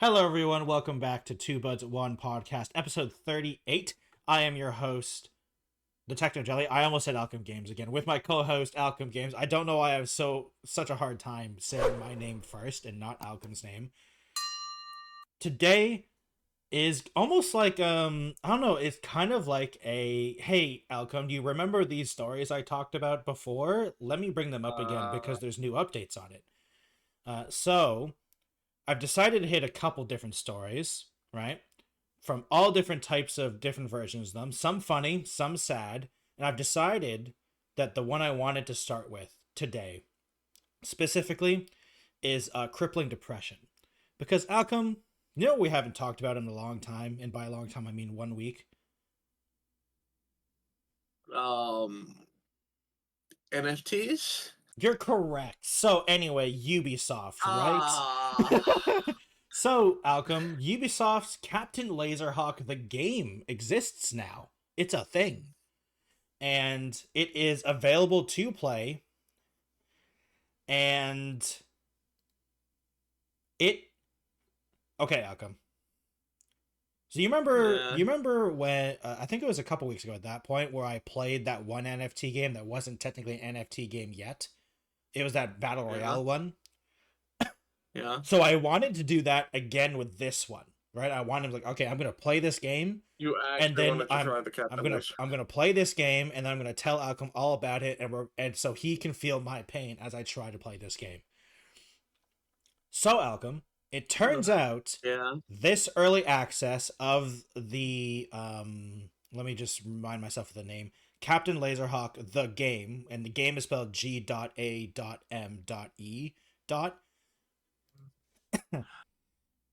Hello, everyone. Welcome back to Two Buds One Podcast, episode 38. I am your host, the Techno Jelly. I almost said Alchem Games again with my co-host Alchem Games. I don't know why I have such a hard time saying my name first and not Alchem's name. Today is almost like I don't know. It's kind of like a hey, Alchem. Do you remember these stories I talked about before? Let me bring them up again because there's new updates on it. So I've decided to hit a couple different stories, right? From all different types of different versions of them. Some funny, some sad. And I've decided that the one I wanted to start with today, specifically, is crippling depression. Because Alchem, you know what we haven't talked about in a long time, and by a long time I mean 1 week. NFTs? You're correct. So anyway, Ubisoft, right? So, Alchem, Ubisoft's Captain Laserhawk the game exists now. It's a thing. And it is available to play. And it... Okay, Alchem. So you remember when, I think it was a couple weeks ago at that point, where I played that one NFT game that wasn't technically an NFT game yet? It was that Battle Royale one. Yeah. So I wanted to do that again with this one, right? I wanted like, okay, I'm gonna play this game, I'm gonna play this game, and then I'm gonna tell Alchem all about it, and so he can feel my pain as I try to play this game. So Alchem, it turns out, this early access of the let me just remind myself of the name. Captain Laserhawk the game, and the game is spelled G.A.M.E.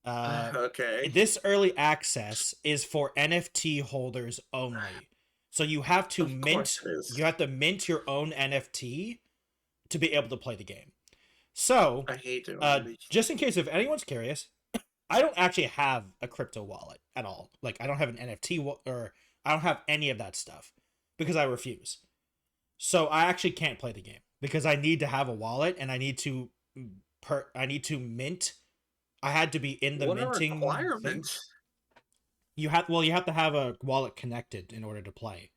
Okay. This early access is for NFT holders only. So you have to mint your own NFT to be able to play the game. So I hate it. Just in case if anyone's curious, I don't actually have a crypto wallet at all. Like I don't have an NFT or I don't have any of that stuff because I refuse. So I actually can't play the game because I need to have a wallet and I need to mint. I had to be in the minting requirements. You have to have a wallet connected in order to play.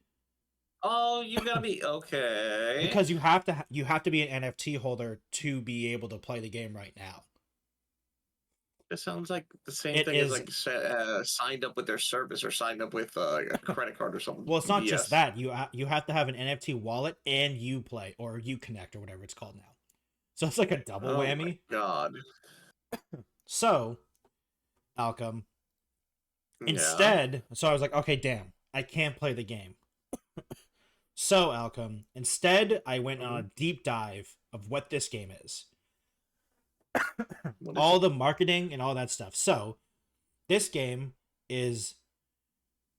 Oh, you gotta be okay. Because you have to be an NFT holder to be able to play the game right now. It sounds like the same thing as like signed up with their service or signed up with a credit card or something. Well, it's not just that. You have to have an NFT wallet and Uplay or Uconnect or whatever it's called now. So it's like a double whammy. My God. So, Alchem, instead, so I was like, okay, damn, I can't play the game. So, Alchem, instead, I went on a deep dive of what this game is. All the marketing and all that stuff. So, this game is...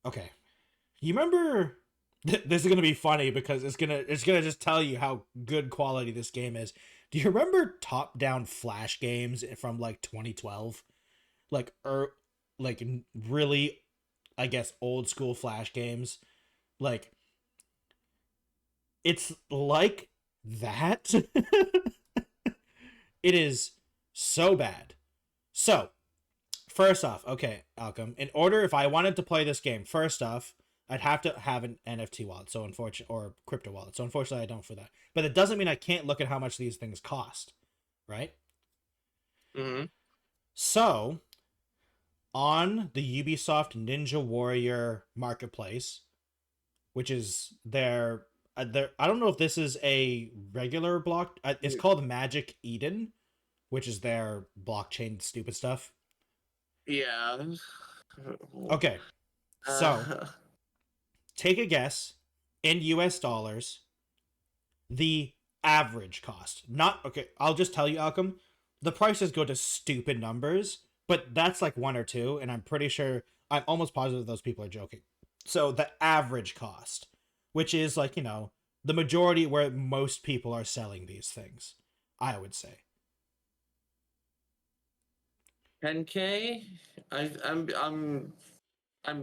Okay. You remember... This is going to be funny because it's gonna just tell you how good quality this game is. Do you remember top-down Flash games from, like, 2012? Like really, I guess, old-school Flash games? Like... It's like that. It is so bad. So, first off, okay, Alchem, if I wanted to play this game, first off, I'd have to have an NFT wallet, or crypto wallet. So unfortunately, I don't for that. But it doesn't mean I can't look at how much these things cost, right? Mm-hmm. So, on the Ubisoft Ninja Warrior marketplace, which is their I don't know if this is a regular block. It's called Magic Eden, which is their blockchain stupid stuff. Yeah. Okay. So, take a guess in US dollars, the average cost. I'll just tell you, Alchem, the prices go to stupid numbers, but that's like one or two, and I'm almost positive those people are joking. So, the average cost, which is like, the majority where most people are selling these things, I would say. 10K? I'm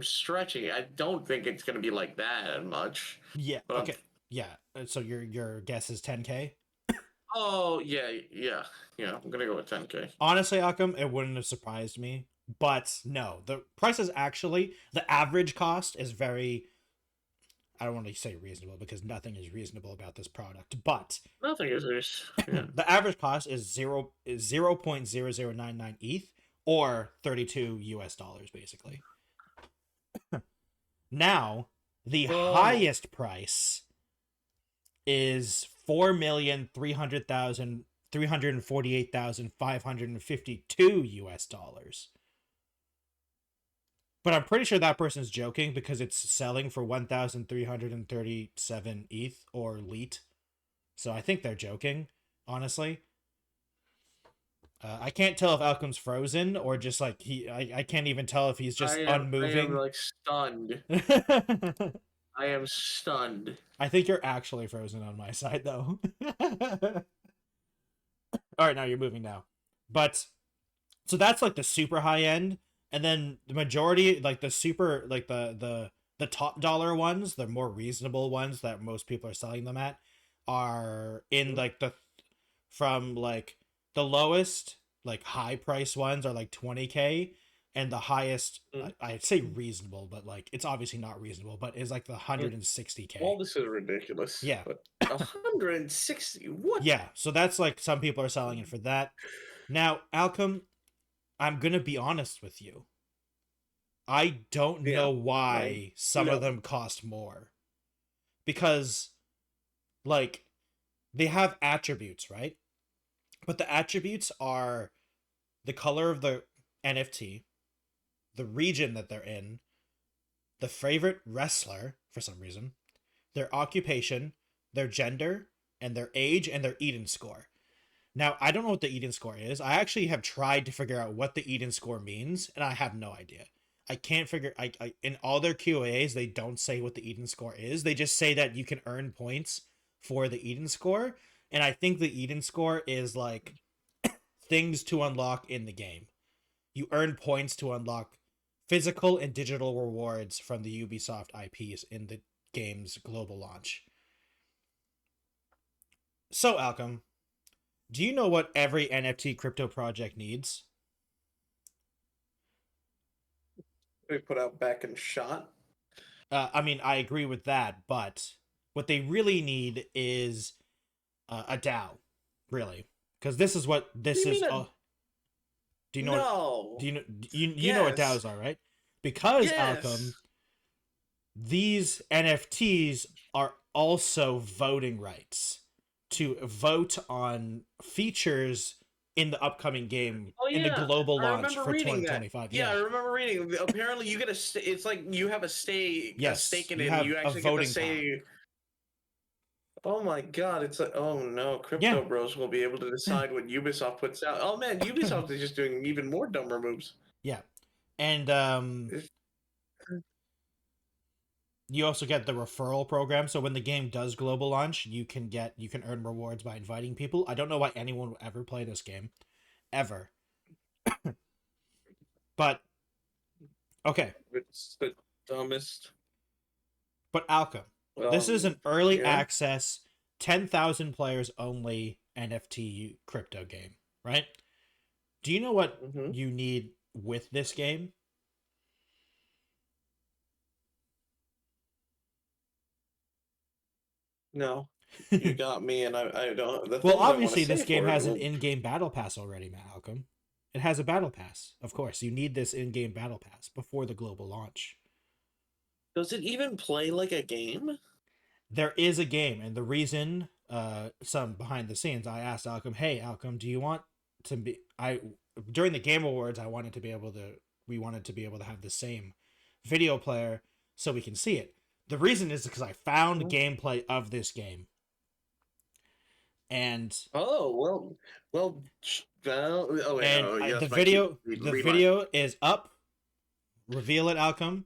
stretching. I don't think it's gonna be like that much. Yeah. Okay. Yeah. So your guess is 10K? Oh yeah. I'm gonna go with 10K. Honestly, Akam, it wouldn't have surprised me But no, the price is actually, the average cost is very, I don't want to say reasonable because nothing is reasonable about this product, but Nothing is this. Yeah. the average cost is 0.0099 ETH or $32 basically. Now, the highest price is 4,348,552 US dollars. But I'm pretty sure that person's joking because it's selling for 1,337 ETH or LEET. So I think they're joking, honestly. I can't tell if Alchem's frozen or just like I can't even tell if he's just unmoving. I am like stunned. I am stunned. I think you're actually frozen on my side though. All right, now you're moving now. But so that's like the super high end, and then the majority, like the super, like the top dollar ones, the more reasonable ones that most people are selling them at, are in like the from like the lowest like high price ones are like 20K, and the highest I'd say reasonable, but like it's obviously not reasonable, but is like the 160K. Well, this is ridiculous. Yeah, but 160. What? Yeah, so that's like some people are selling it for that. Now, Alchem, I'm gonna be honest with you. I don't know why some of them cost more. Because, like, they have attributes, right? But the attributes are the color of the NFT, the region that they're in, the favorite wrestler, for some reason, their occupation, their gender, and their age, and their Eden score. Now, I don't know what the Eden score is. I actually have tried to figure out what the Eden score means, and I have no idea. I can't figure... I in all their QAs, they don't say what the Eden score is. They just say that you can earn points for the Eden score, and I think the Eden score is, like, things to unlock in the game. You earn points to unlock physical and digital rewards from the Ubisoft IPs in the game's global launch. So, Alchem, do you know what every NFT crypto project needs? They put out back and shot. I mean, I agree with that, but what they really need is a DAO, really, because this is what this is. Do you know? No. Do you know? You know what DAOs are, right? Because Alchem, these NFTs are also voting rights to vote on features in the upcoming game in the global launch for 2025. Yeah, I remember reading. Apparently, you get it's like you have a stake in it. You actually get to say. Oh my god, it's like, oh no, Crypto Bros will be able to decide what Ubisoft puts out. Oh man, Ubisoft is just doing even more dumber moves. Yeah. And you also get the referral program, so when the game does global launch, you can earn rewards by inviting people. I don't know why anyone would ever play this game. Ever. But okay. It's the dumbest. But Alchem, this is an early access, 10,000 players only NFT crypto game, right? Do you know what you need with this game? No, you got me, and I don't. Well, obviously, this game has an in-game battle pass already, Malcolm. It has a battle pass, of course. You need this in-game battle pass before the global launch. Does it even play like a game? There is a game, and the reason, some behind the scenes, I asked Alchem, "Hey, Alchem, do you want to be?" During the Game Awards, we wanted to be able to have the same video player so we can see it. The reason is because I found gameplay of this game. And the video is up. Reveal it, Alchem.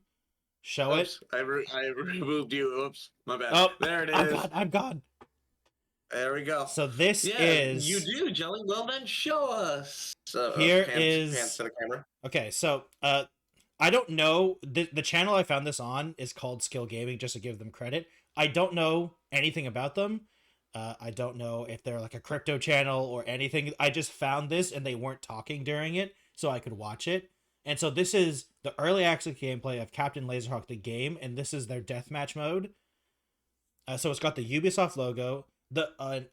Show it. I removed you. Oops, my bad. Oh, there it is. I'm gone. There we go. So this is... You do, Jelly. Well then, show us. Here pants to the camera. Okay, so I don't know. The channel I found this on is called Skill Gaming, just to give them credit. I don't know anything about them. I don't know if they're like a crypto channel or anything. I just found this and they weren't talking during it, so I could watch it. And so this is the early access gameplay of Captain Laserhawk the game, and this is their deathmatch mode. So it's got the Ubisoft logo.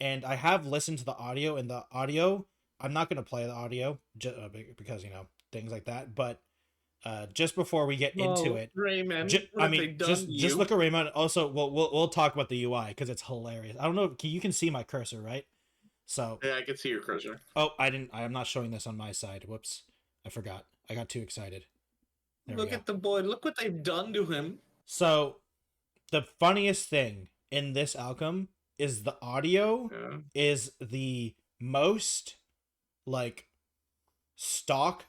And I have listened to the audio, and the audio, I'm not going to play the audio because, you know, things like that. But just before we get into it, Raymond, just look at Raymond. Also, we'll talk about the UI because it's hilarious. I don't know. You can see my cursor, right? So yeah, I can see your cursor. Oh, I didn't. I am not showing this on my side. Whoops, I forgot. I got too excited. Look at the boy. Look what they've done to him. So, the funniest thing in this Alchem is the audio is the most like stock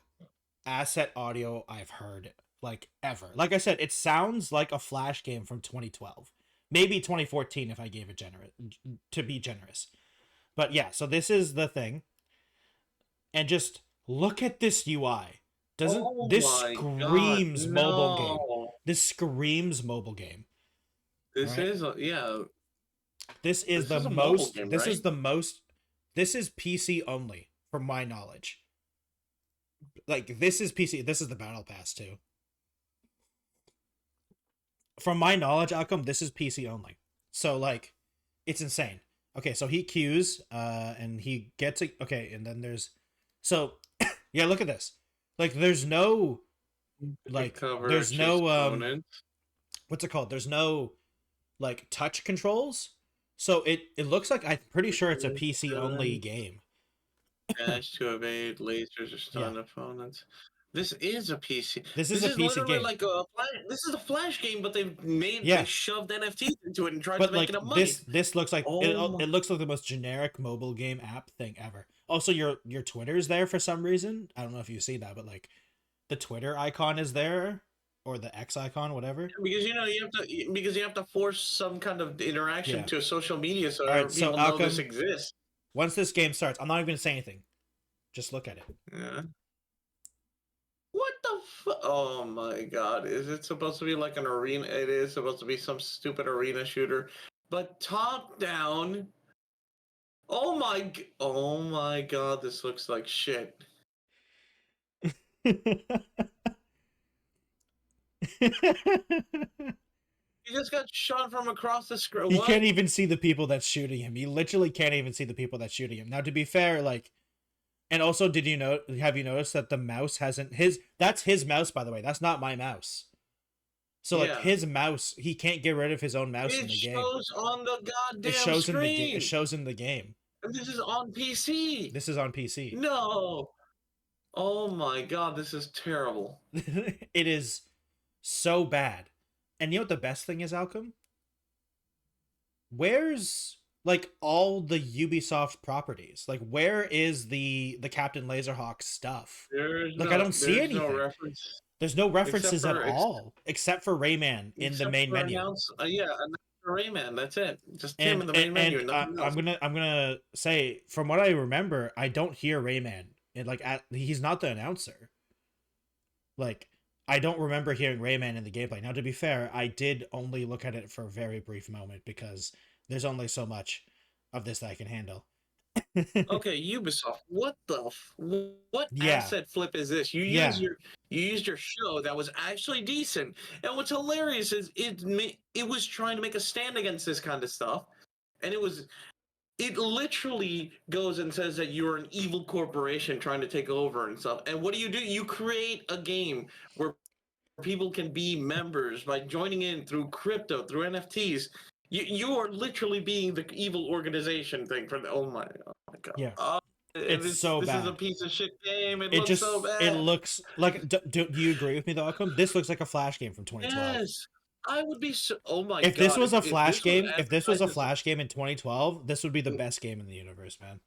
asset audio I've heard like ever. Like I said, it sounds like a Flash game from 2012, maybe 2014 if I gave it to be generous. But yeah, so this is the thing, and just look at this UI. This screams mobile game? This screams mobile game. This is This is the most. This is the most. This is PC only, from my knowledge. Like, this is PC. This is the battle pass too. From my knowledge, Alchem, this is PC only. So like, it's insane. Okay, so he queues, and he gets it. Okay, and then there's, so yeah, look at this. Like, there's no, like, there's no what's it called? There's no like touch controls. So it looks like, I'm pretty sure it's a PC only game. Dash to evade lasers or stun opponents. This is a PC. This is a PC game. Like this is a Flash game, but they shoved NFTs into it and tried to make it money. This looks like it looks like the most generic mobile game app thing ever. Also, your Twitter's there for some reason. I don't know if you see that, but like the Twitter icon is there, or the X icon, whatever. Because you have to force some kind of interaction to social media so people know this exists. Once this game starts, I'm not even going to say anything. Just look at it. Yeah. What the oh my god. Is it supposed to be like an arena? It is supposed to be some stupid arena shooter. But top down. Oh my god, this looks like shit. He just got shot from across the screen. He can't even see the people that's shooting him. He literally can't even see the people that's shooting him. Now, to be fair, like, and also, have you noticed that the mouse hasn't that's his mouse, by the way. That's not my mouse. So like his mouse, he can't get rid of his own mouse in the game. It shows on the goddamn screen. It shows in the game. And this is on PC. This is on PC. No. Oh my god, this is terrible. It is so bad. And you know what the best thing is, Alchem? Where's like all the Ubisoft properties? Like, where is the Captain Laserhawk stuff? I don't see anything. There's no references at all, except for Rayman in the main menu. Rayman, that's it. Just him in the main menu. I'm gonna say, from what I remember, I don't hear Rayman. He's not the announcer. Like, I don't remember hearing Rayman in the gameplay. Now, to be fair, I did only look at it for a very brief moment because there's only so much of this that I can handle. Okay, Ubisoft, what asset flip is this? You used your show that was actually decent, and what's hilarious is it was trying to make a stand against this kind of stuff, and it literally goes and says that you're an evil corporation trying to take over and stuff. And what do? You create a game where people can be members by joining in through crypto, through NFTs. You are literally being the evil organization thing for the. Oh my god! Yeah, it's so bad. This is a piece of shit game. It looks so bad. It looks like. Do you agree with me, though, Alchem? This looks like a Flash game from 2012. Yes, I would be so. Oh my god! If this was a Flash game, if this was a Flash game in 2012, this would be the best game in the universe, man.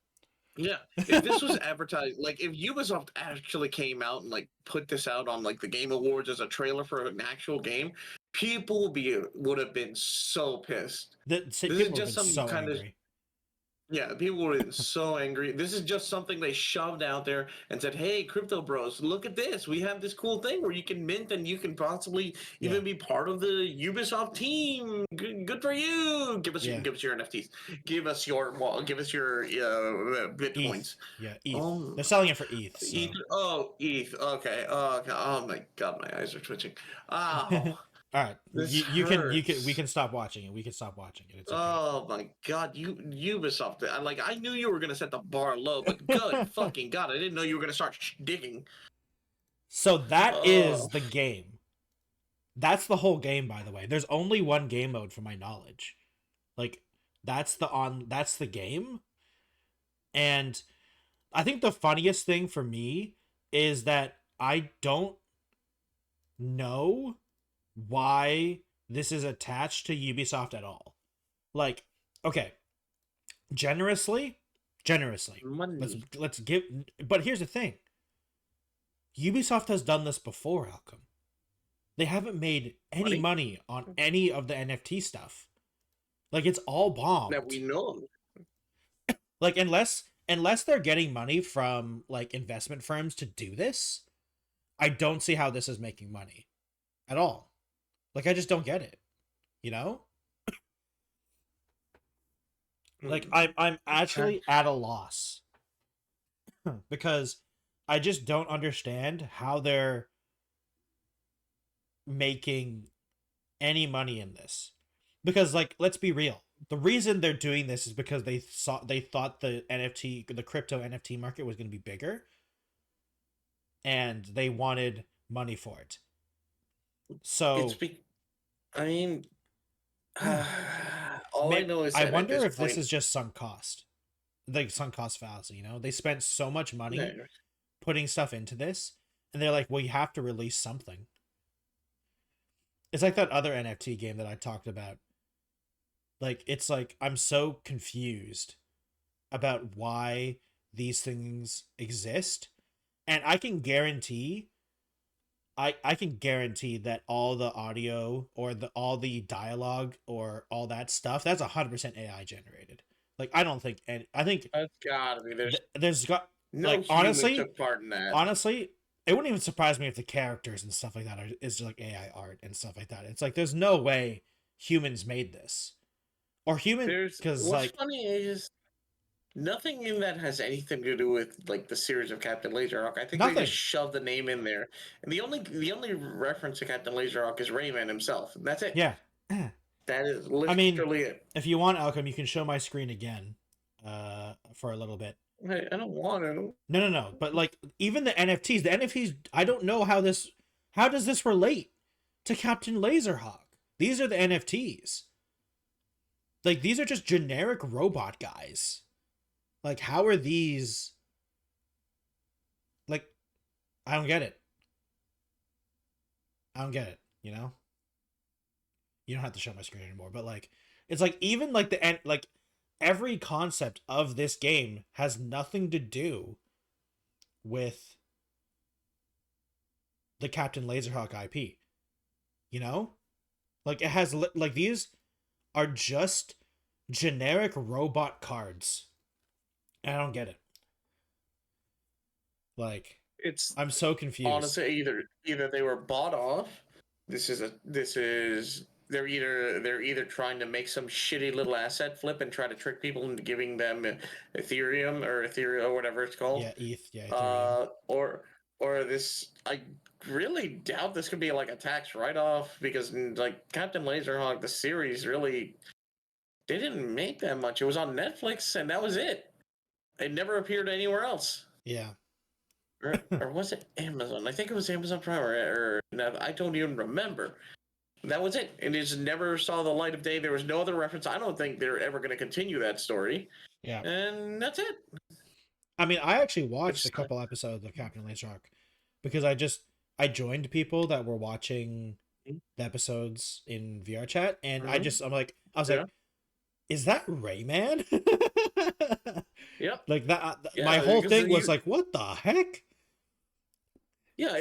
Yeah, if this was advertised, like if Ubisoft actually came out and like put this out on like the Game Awards as a trailer for an actual game, people would have been so pissed. This is just some kind of. Yeah, people were so angry. This is just something they shoved out there and said, "Hey, crypto bros, look at this. We have this cool thing where you can mint and you can possibly even be part of the Ubisoft team. Good for you. Give us your NFTs. Give us your bitcoins. ETH. Yeah, ETH. They're selling it for ETH. So. ETH. Oh, ETH. Okay. Oh my god, my eyes are twitching. Oh. All right, you can we can stop watching it. We can stop watching it. It's okay. Oh my god, Ubisoft! I knew you were gonna set the bar low, but good fucking god, I didn't know you were gonna start digging. So that is the game. That's the whole game, by the way. There's only one game mode, from my knowledge. Like that's the game. And I think the funniest thing for me is that I don't know why this is attached to Ubisoft at all. Like, okay, generously, money. Let's give. But here's the thing: Ubisoft has done this before, Alchem. They haven't made any money on any of the NFT stuff. Like, it's all bombed. That we know. Like, unless they're getting money from like investment firms to do this, I don't see how this is making money at all. Like, I just don't get it, you know? Like, I'm actually at a loss because I just don't understand how they're making any money in this. Because, like, let's be real. The reason they're doing this is because they thought the crypto NFT market was going to be bigger, and they wanted money for it. So I mean, all I know is I wonder if this is just sunk cost, like sunk cost fallacy. You know, they spent so much money putting stuff into this, and they're like, "Well, you have to release something." It's like that other NFT game that I talked about. Like, it's like I'm so confused about why these things exist, and I can guarantee that all the audio or all the dialogue or all that stuff, that's 100% AI generated. Like, I don't think, and I think that's gotta be there's got no like honestly took part in that. Honestly, it wouldn't even surprise me if the characters and stuff like that is like AI art and stuff like that. It's like there's no way humans made this, or humans, because like funny is nothing in that has anything to do with like the series of Captain Laserhawk. I think they just shoved the name in there, and the only reference to Captain Laserhawk is Rayman himself. That's it. Yeah, that is literally it. If you want, Alchem, you can show my screen again, for a little bit. Hey, I don't want to. No. But like, even the NFTs, I don't know how does this relate to Captain Laserhawk? These are the NFTs. Like, these are just generic robot guys. Like, how are these? Like, I don't get it. You know? You don't have to show my screen anymore, but like, it's like, even like the end, like every concept of this game has nothing to do with the Captain Laserhawk IP. You know? Like, it has like, these are just generic robot cards. And I don't get it. Like, I'm so confused. Honestly, either they were bought off. They're either trying to make some shitty little asset flip and try to trick people into giving them Ethereum or whatever it's called. Yeah, ETH. Yeah, Ethereum. Or this, I really doubt this could be like a tax write-off, because like Captain Laserhawk, the series, really, they didn't make that much. It was on Netflix and that was it. It never appeared anywhere else. Yeah. Or was it Amazon? I think it was Amazon Prime, or I don't even remember. That was it. And it just never saw the light of day. There was no other reference. I don't think they're ever going to continue that story. Yeah. And that's it. I mean, I actually watched a couple episodes of Captain Laserhawk because I joined people that were watching the episodes in VR chat, and I was like, is that Rayman? Yep. Like that. My whole thing was like, what the heck? Yeah,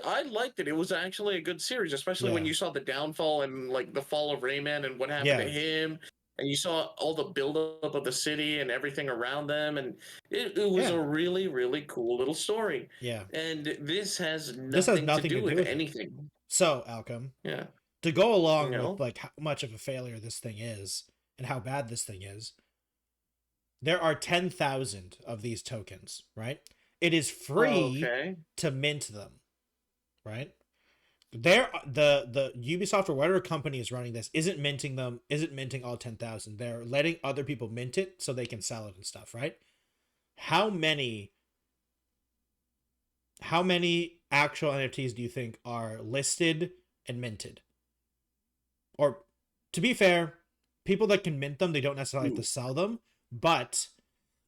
I liked it. It was actually a good series, especially when you saw the downfall and like the fall of Rayman and what happened to him. and you saw all the buildup of the city and everything around them, and it was a really, really cool little story. Yeah. And this has nothing to do with anything. It. So, Alchem. Yeah. To go along with like how much of a failure this thing is and how bad this thing is, there are 10,000 of these tokens, right? It is free to mint them, right? The Ubisoft or whatever company is running this isn't minting all 10,000. They're letting other people mint it so they can sell it and stuff, right? How many actual NFTs do you think are listed and minted? Or, to be fair, people that can mint them, they don't necessarily have to sell them, but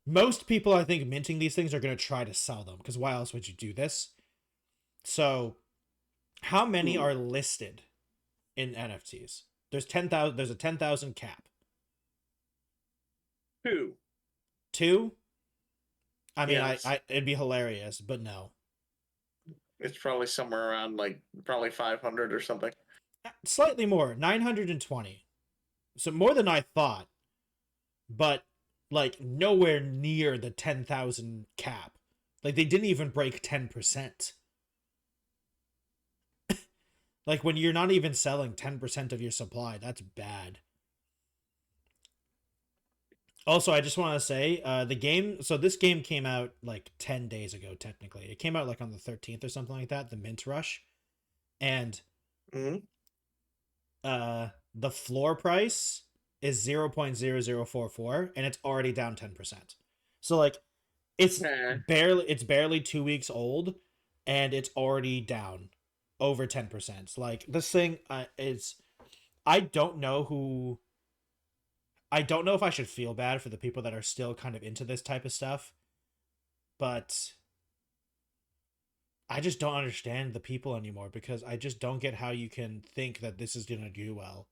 most people, I think, minting these things are going to try to sell them, because why else would you do this? So, how many are listed in NFTs? There's 10,000. There's a 10,000 cap. 2. 2? I mean, yes. It'd be hilarious, but no. It's probably somewhere around probably 500 or something. Slightly more, 920. So more than I thought, but like nowhere near the 10,000 cap. Like they didn't even break 10%. Like when you're not even selling 10% of your supply, that's bad. Also, I just want to say, this game came out like 10 days ago, technically. It came out like on the 13th or something like that, the Mint Rush. And the floor price is 0.0044, and it's already down 10%. So like it's barely 2 weeks old, and it's already down over 10%. Like this thing is, I don't know if I should feel bad for the people that are still kind of into this type of stuff, but I just don't understand the people anymore, because I just don't get how you can think that this is going to do well.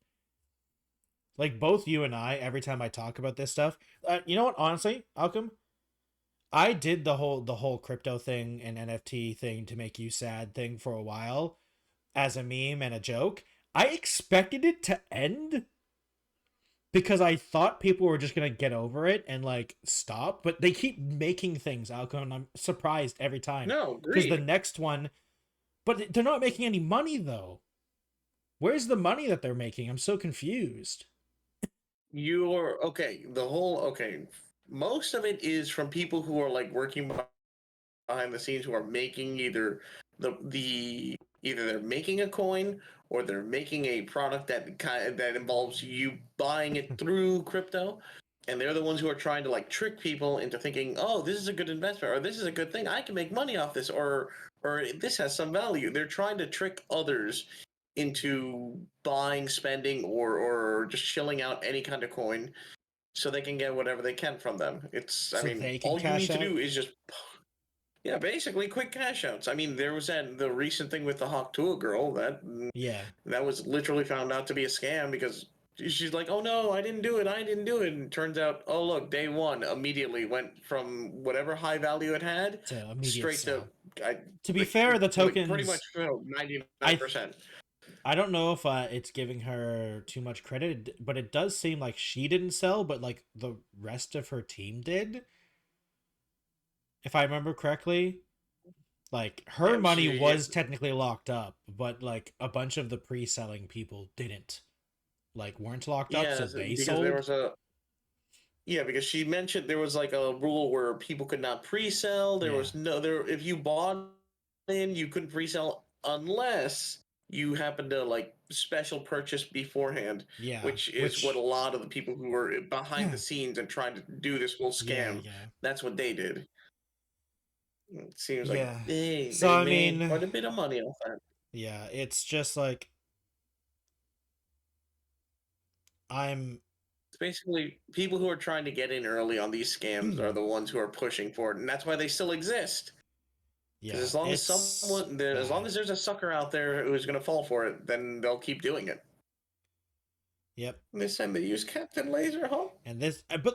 Like both you and I, every time I talk about this stuff, you know what, honestly, Alchem, I did the whole crypto thing and NFT thing to make you sad thing for a while as a meme and a joke. I expected it to end because I thought people were just going to get over it and like stop, but they keep making things, Alchem, and I'm surprised every time. No, because the next one, but they're not making any money though. Where's the money that they're making? I'm so confused. Most of it is from people who are like working behind the scenes, who are making either they're making a coin or they're making a product that involves you buying it through crypto, and they're the ones who are trying to like trick people into thinking, oh, this is a good investment, or this is a good thing, I can make money off this, or this has some value. They're trying to trick others into buying, spending, or just shilling out any kind of coin so they can get whatever they can from them. All you need to do is just, basically quick cash outs. I mean, there was the recent thing with the hotones girl that was literally found out to be a scam, because she's like, oh no, I didn't do it. And it turns out, oh look, day one immediately went from whatever high value it had straight to be fair, the tokens pretty much 99%. I don't know if it's giving her too much credit, but it does seem like she didn't sell, but like the rest of her team did. If I remember correctly, like her money was technically locked up, but like a bunch of the pre-selling people weren't locked up, so they sold. Because she mentioned there was like a rule where people could not pre-sell. If you bought in, you couldn't pre-sell unless you happen to like special purchase beforehand, which is what a lot of the people who were behind the scenes and trying to do this whole scam, that's what they did. It seems like they made quite a bit of money off that. Yeah, it's just like it's basically people who are trying to get in early on these scams are the ones who are pushing for it, and that's why they still exist. Yeah, as long as there's a sucker out there who's going to fall for it, then they'll keep doing it. Yep. And this time they use Captain Laser, huh? And but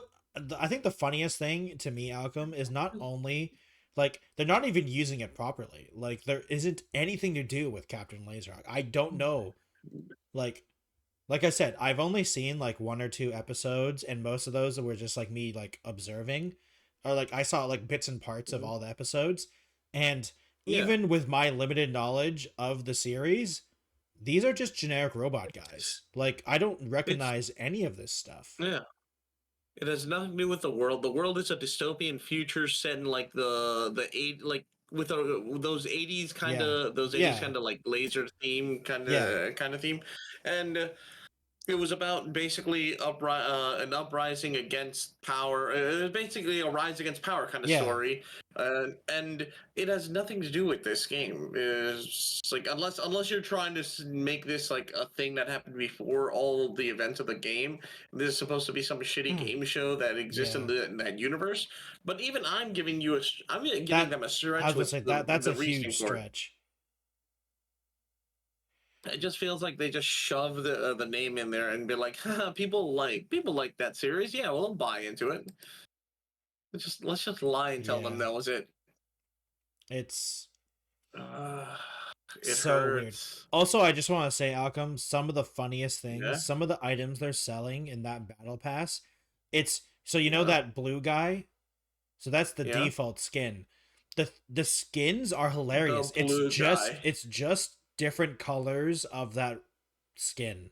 I think the funniest thing to me, Alchem, is not only like they're not even using it properly. Like there isn't anything to do with Captain Laser. I don't know. Like Like I said, I've only seen like 1 or 2 episodes, and most of those were just like me like observing, or like I saw like bits and parts of all the episodes, and Yeah. even with my limited knowledge of the series, these are just generic robot guys. Like I don't recognize any of this stuff. Yeah. It has nothing to do with the world. The world is a dystopian future set in like the eight like with those 80s kind Yeah. of Yeah. like laser theme Yeah. kind of theme, and it was about basically an uprising against power. It was basically a rise against power kind of Yeah. story, and it has nothing to do with this game. It's like unless you're trying to make this like a thing that happened before all the events of the game. This is supposed to be some shitty game show that exists in that universe. But even I'm giving them a stretch. I was gonna say that's a huge stretch. It just feels like they just shove the name in there and be like, people like that series. Yeah, well, I'll buy into it. Let's just lie and tell them that was it. It's it so hurts. weird. Also, I just want to say, Alchem, some of the funniest things, some of the items they're selling in that battle pass, it's so you know that blue guy, so that's the default skin. The skins are hilarious. It's just different colors of that skin.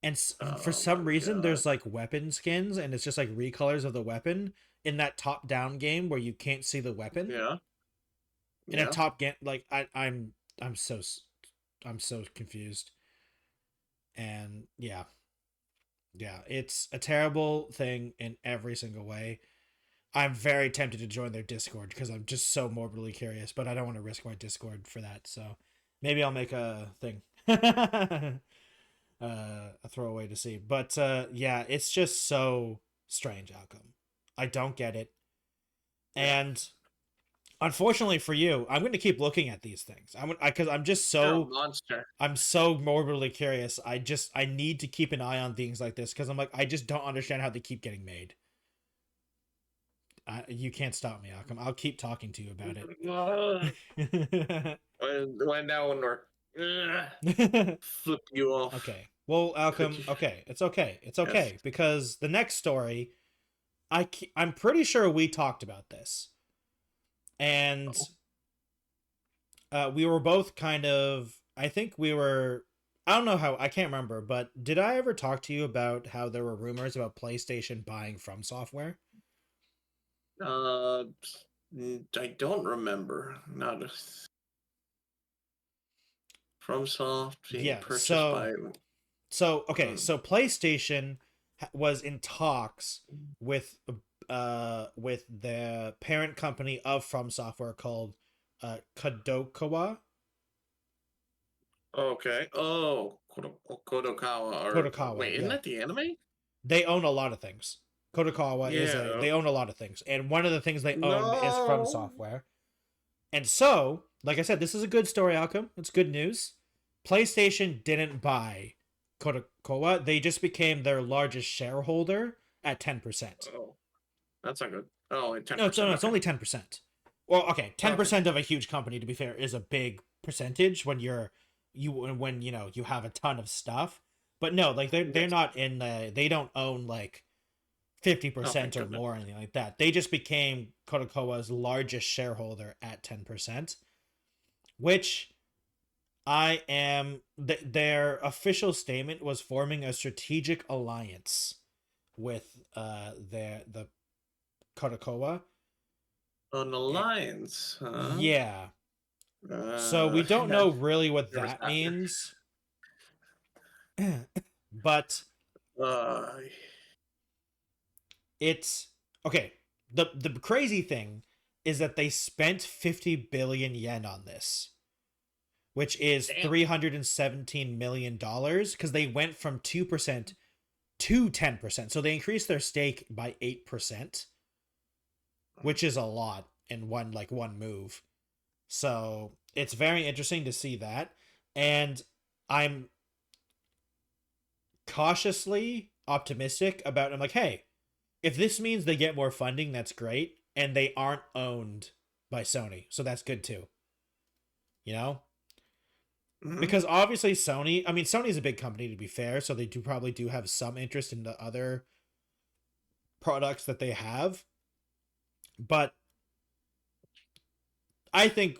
And for some reason, there's like weapon skins, and it's just like recolors of the weapon in that top-down game where you can't see the weapon. Yeah. In a top game, like I'm so confused. And yeah, it's a terrible thing in every single way. I'm very tempted to join their Discord because I'm just so morbidly curious, but I don't want to risk my Discord for that. So maybe I'll make a thing, a throwaway to see. But yeah, it's just so strange outcome. I don't get it, and unfortunately for you, I'm going to keep looking at these things. Because I'm just so You're a monster. I'm so morbidly curious. I need to keep an eye on things like this because I'm like I just don't understand how they keep getting made. You can't stop me, Alchem. I'll keep talking to you about it. When that one work, flip you off. Okay. Well, Alchem. Okay, it's okay. It's okay because the next story, I'm pretty sure we talked about this, and we were both kind of. I think we were. I don't know how. I can't remember. But did I ever talk to you about how there were rumors about PlayStation buying From Software? I don't remember. Not FromSoft being purchased by. So okay, so PlayStation was in talks with the parent company of From Software called Kodokawa. Okay. Oh, Kodokawa. Kodokawa. Wait, isn't that the anime? They own a lot of things. Kodokawa they own a lot of things, and one of the things they own is From Software. And so, like I said, this is a good story outcome. It's good news. PlayStation didn't buy Kodokawa. They just became their largest shareholder at 10%. Oh, that's not good. Oh, 10%. No, it's only 10%. Well, okay, 10% of a huge company, to be fair, is a big percentage when you have a ton of stuff. But no, like they're not in they don't own like 50% or more or anything like that. They just became Kodokawa's largest shareholder at 10%, which their official statement was forming a strategic alliance with the Kodokawa. An alliance, huh? Yeah. So we don't know really what that means. But it's okay. The crazy thing is that they spent 50 billion yen on this, which is $317 million because they went from 2% to 10%. So they increased their stake by 8%, which is a lot in one move. So it's very interesting to see that. And I'm cautiously optimistic about, I'm like, hey, if this means they get more funding, that's great. And they aren't owned by Sony. So that's good too. You know? Because obviously Sony, I mean, Sony's a big company to be fair, so they probably have some interest in the other products that they have. But I think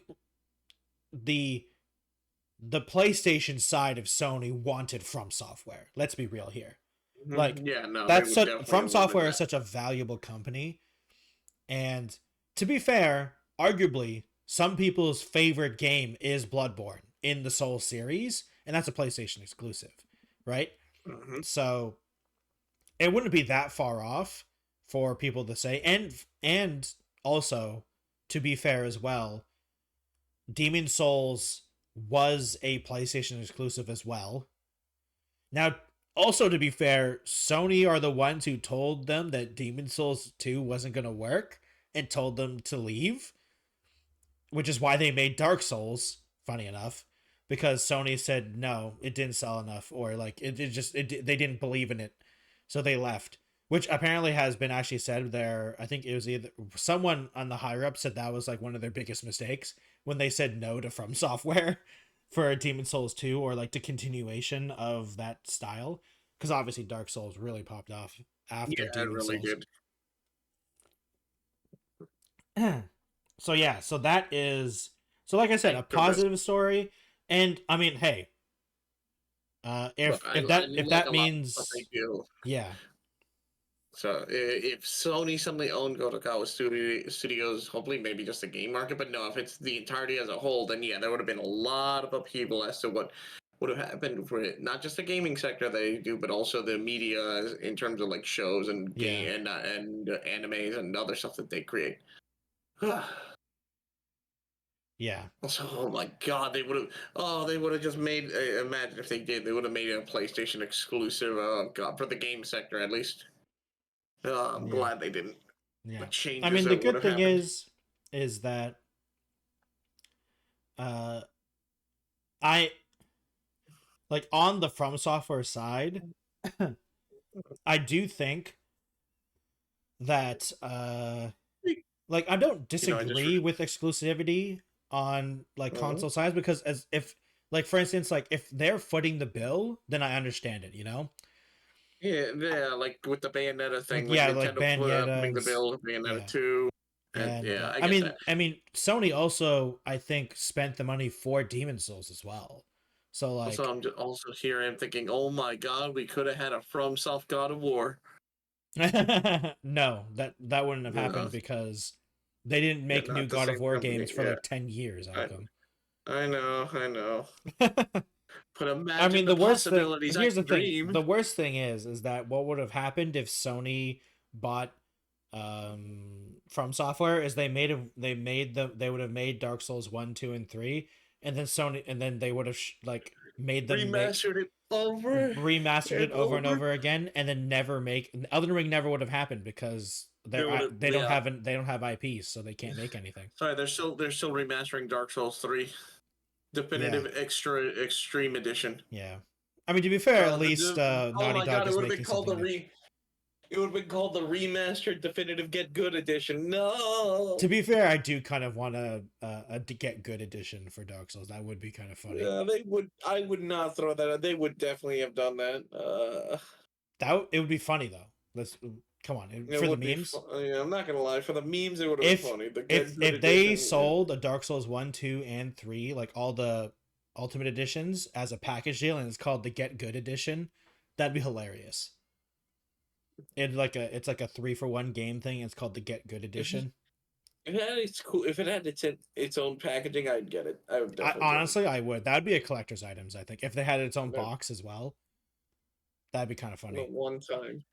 the PlayStation side of Sony wanted From Software. Let's be real here. Like, that's From Software is such a valuable company, and to be fair, arguably some people's favorite game is Bloodborne in the Soul series, and that's a PlayStation exclusive, right? So it wouldn't be that far off for people to say, and also, to be fair as well, Demon Souls was a PlayStation exclusive as well. Now, also to be fair, Sony are the ones who told them that Demon Souls 2 wasn't going to work and told them to leave, which is why they made Dark Souls, funny enough, because Sony said no, it didn't sell enough, or like they didn't believe in it, so they left. Which apparently has been actually said there. I think it was either someone on the higher up said that was like one of their biggest mistakes when they said no to From Software for Demon Souls 2, or like the continuation of that style, because obviously Dark Souls really popped off after Demon Souls. Did. So yeah, so that is, so like I said, a positive story. And I mean, hey, if that means, yeah. So if Sony suddenly owned Gotokawa Studios, hopefully maybe just the game market, but no, if it's the entirety as a whole, then yeah, there would have been a lot of upheaval as to what would have happened for it. Not just the gaming sector they do, but also the media in terms of like shows and game and animes and other stuff that they create. Yeah. Also, oh my God, they would have. Oh, they would have just made. Imagine if they did. They would have made a PlayStation exclusive. Oh God, for the game sector at least. I'm glad they didn't. Yeah. I mean, the good thing is that I like on the From Software side, I do think that like I don't disagree with exclusivity on like console sides, because as if like for instance, like if they're footing the bill, then I understand it, you know? Yeah, like with the Bayonetta thing. Yeah, like Bayonetta, the bill, Bayonetta 2. And I mean, Sony also, I think, spent the money for Demon Souls as well. So like, also, I'm also here. I'm thinking, oh my God, we could have had a FromSoft God of War. No, that wouldn't have happened because they didn't make new God of War games for like 10 years. I know. But imagine I mean, the worst thing. Here's the thing. The worst thing is that what would have happened if Sony bought From Software is they would have made Dark Souls 1, 2, and 3, and then they would have like made them remastered it over and over again, and then never make Elden Ring never would have happened because they don't have IPs, so they can't make anything. Sorry, they're still remastering Dark Souls 3. Definitive Extreme Edition. Yeah, I mean, to be fair, at least Naughty Dog is making something. It would have been called the Remastered Definitive Get Good Edition. No. To be fair, I do kind of want a Get Good Edition for Dark Souls. That would be kind of funny. Yeah, they would. I would not throw that out. They would definitely have done that. It would be funny though. Let's come on for the memes. Yeah, I'm not gonna lie. For the memes, it would have been funny. If they sold a Dark Souls 1, 2, and 3, like all the Ultimate Editions as a package deal, and it's called the Get Good Edition, that'd be hilarious. It's like a 3-for-1 game thing. It's called the Get Good Edition. It's cool. If it had its own packaging, I'd get it. I would definitely. Honestly, I would. That'd be a collector's items. I think if they had its own box as well, that'd be kind of funny. One time,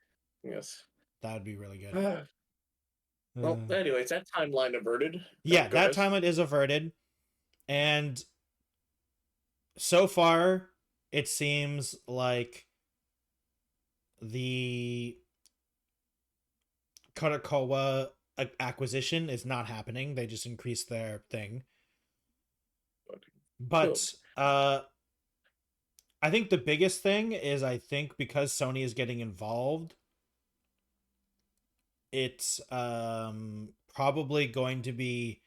yes. That would be really good. Well, anyways, that timeline averted. Yeah, that timeline is averted. And so far, it seems like the Kadokawa acquisition is not happening. They just increased their thing. But I think the biggest thing is, I think because Sony is getting involved, it's probably going to be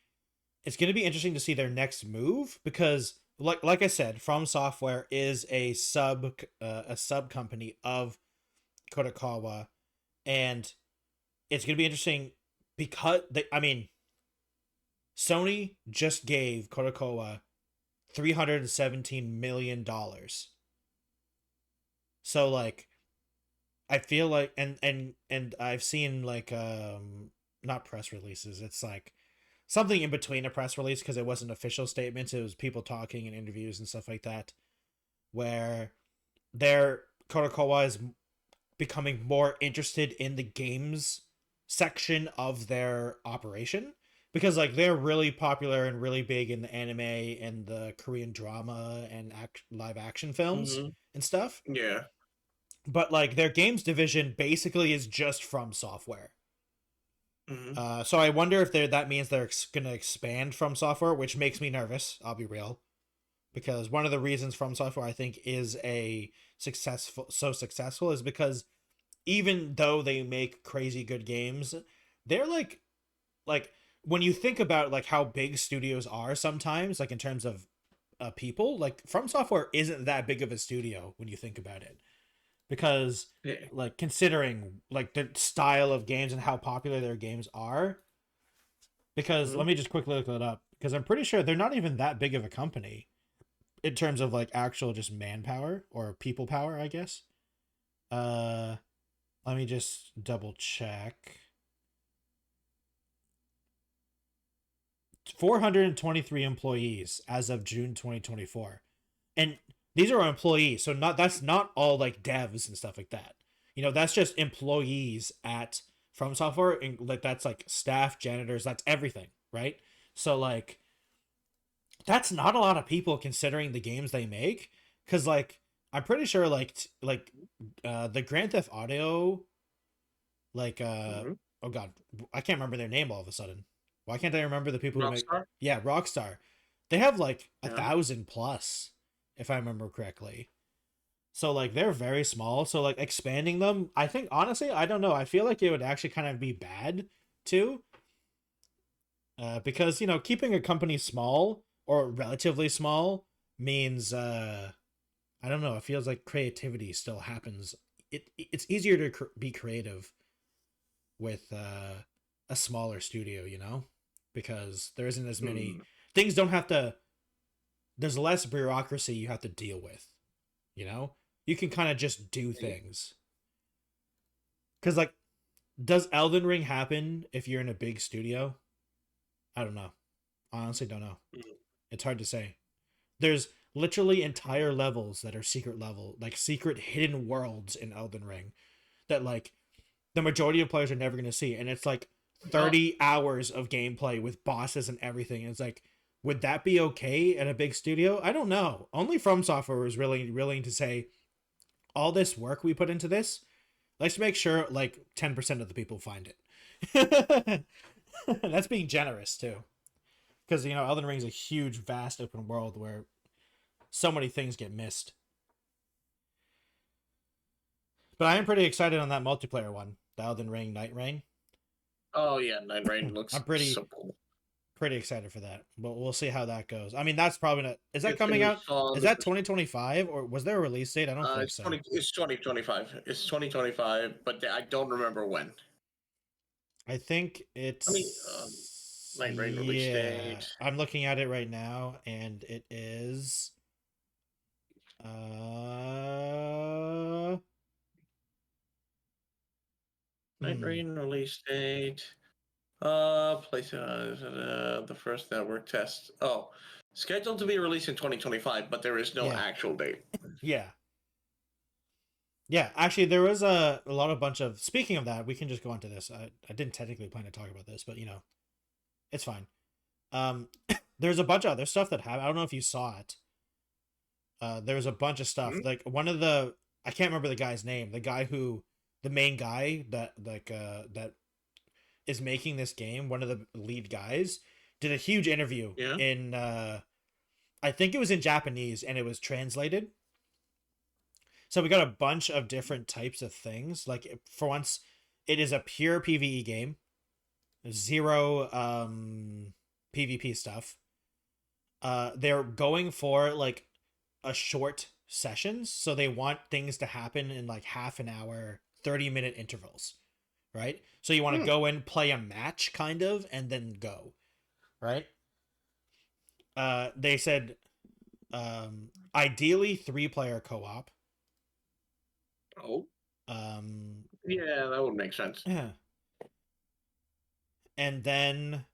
interesting to see their next move, because like I said, From Software is a sub company of Kodokawa, and it's gonna be interesting because Sony just gave Kodokawa $317 million. So like, I feel like, and I've seen like not press releases. It's like something in between a press release because it wasn't official statements. It was people talking in interviews and stuff like that, where their Kodokawa is becoming more interested in the games section of their operation, because like they're really popular and really big in the anime and the Korean drama and live action films and stuff. Yeah. But like their games division basically is just From Software. So I wonder if that means they're gonna expand From Software, which makes me nervous. I'll be real, because one of the reasons From Software I think is successful is because even though they make crazy good games, they're like when you think about like how big studios are sometimes, like in terms of people, like From Software isn't that big of a studio when you think about it, because like considering like the style of games and how popular their games are. Because let me just quickly look it up, because I'm pretty sure they're not even that big of a company in terms of like actual just manpower or people power, I guess. Let me just double check. 423 employees as of June 2024. And these are employees, so that's not all like devs and stuff like that. That's just employees at From Software, and like that's like staff, janitors, that's everything, right? So like that's not a lot of people considering the games they make, cuz like I'm pretty sure the Grand Theft Auto oh god, I can't remember their name all of a sudden. Why can't I remember the people who make Rockstar? They have like 1,000 plus, if I remember correctly. So like they're very small. So like expanding them, I think honestly, I don't know. I feel like it would actually kind of be bad too. Because keeping a company small or relatively small means I don't know. It feels like creativity still happens. It's easier to be creative with a smaller studio, because there isn't as many things. There's less bureaucracy you have to deal with. You can kind of just do things. Because like, does Elden Ring happen if you're in a big studio? I don't know. I honestly don't know. It's hard to say. There's literally entire levels that are secret hidden worlds in Elden Ring that like the majority of players are never going to see, and it's like 30 hours of gameplay with bosses and everything. It's like, would that be okay at a big studio? I don't know. Only From Software was really willing to say, all this work we put into this, let's make sure like 10% of the people find it. That's being generous too, because Elden Ring is a huge, vast open world where so many things get missed. But I am pretty excited on that multiplayer one, the Elden Ring Night Rain. Oh yeah, Night Rain looks I'm pretty excited for that. But we'll see how that goes. I mean, that's probably not. Is that coming out? Is that 2025, or was there a release date? I don't think so. It's 2025. It's 2025, but I don't remember when. I think it's Night Rain release date. I'm looking at it right now, and it is Night Rain release date. Place the first network test. Oh, scheduled to be released in 2025, but there is no actual date. Yeah. Actually, there was a bunch of. Speaking of that, we can just go on to this. I didn't technically plan to talk about this, but it's fine. There's a bunch of other stuff that happened. I don't know if you saw it. There's a bunch of stuff. Like one of the, I can't remember the guy's name. The main guy that is making this game, one of the lead guys, did a huge interview in I think it was in Japanese, and it was translated. So we got a bunch of different types of things. Like for once, it is a pure PvE game. Zero PvP stuff. they're going for like a short sessions, so they want things to happen in like half an hour, 30-minute intervals, right? So you want to go in, play a match kind of, and then go, right? They said ideally 3-player co-op. Oh. Yeah, that would make sense. Yeah. And then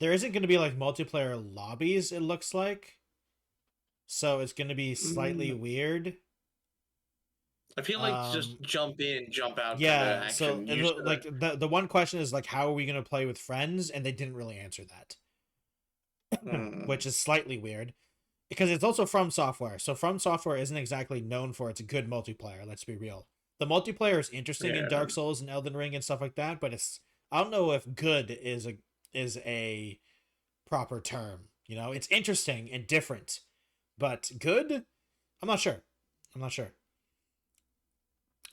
there isn't going to be like multiplayer lobbies, it looks like. So it's going to be slightly weird. I feel like just jump in, jump out. Yeah. So like the one question is like, how are we going to play with friends? And they didn't really answer that, which is slightly weird because it's also From Software. So From Software isn't exactly known for its good multiplayer. Let's be real. The multiplayer is interesting in Dark Souls and Elden Ring and stuff like that, but I don't know if good is a proper term. You know, it's interesting and different, but good, I'm not sure.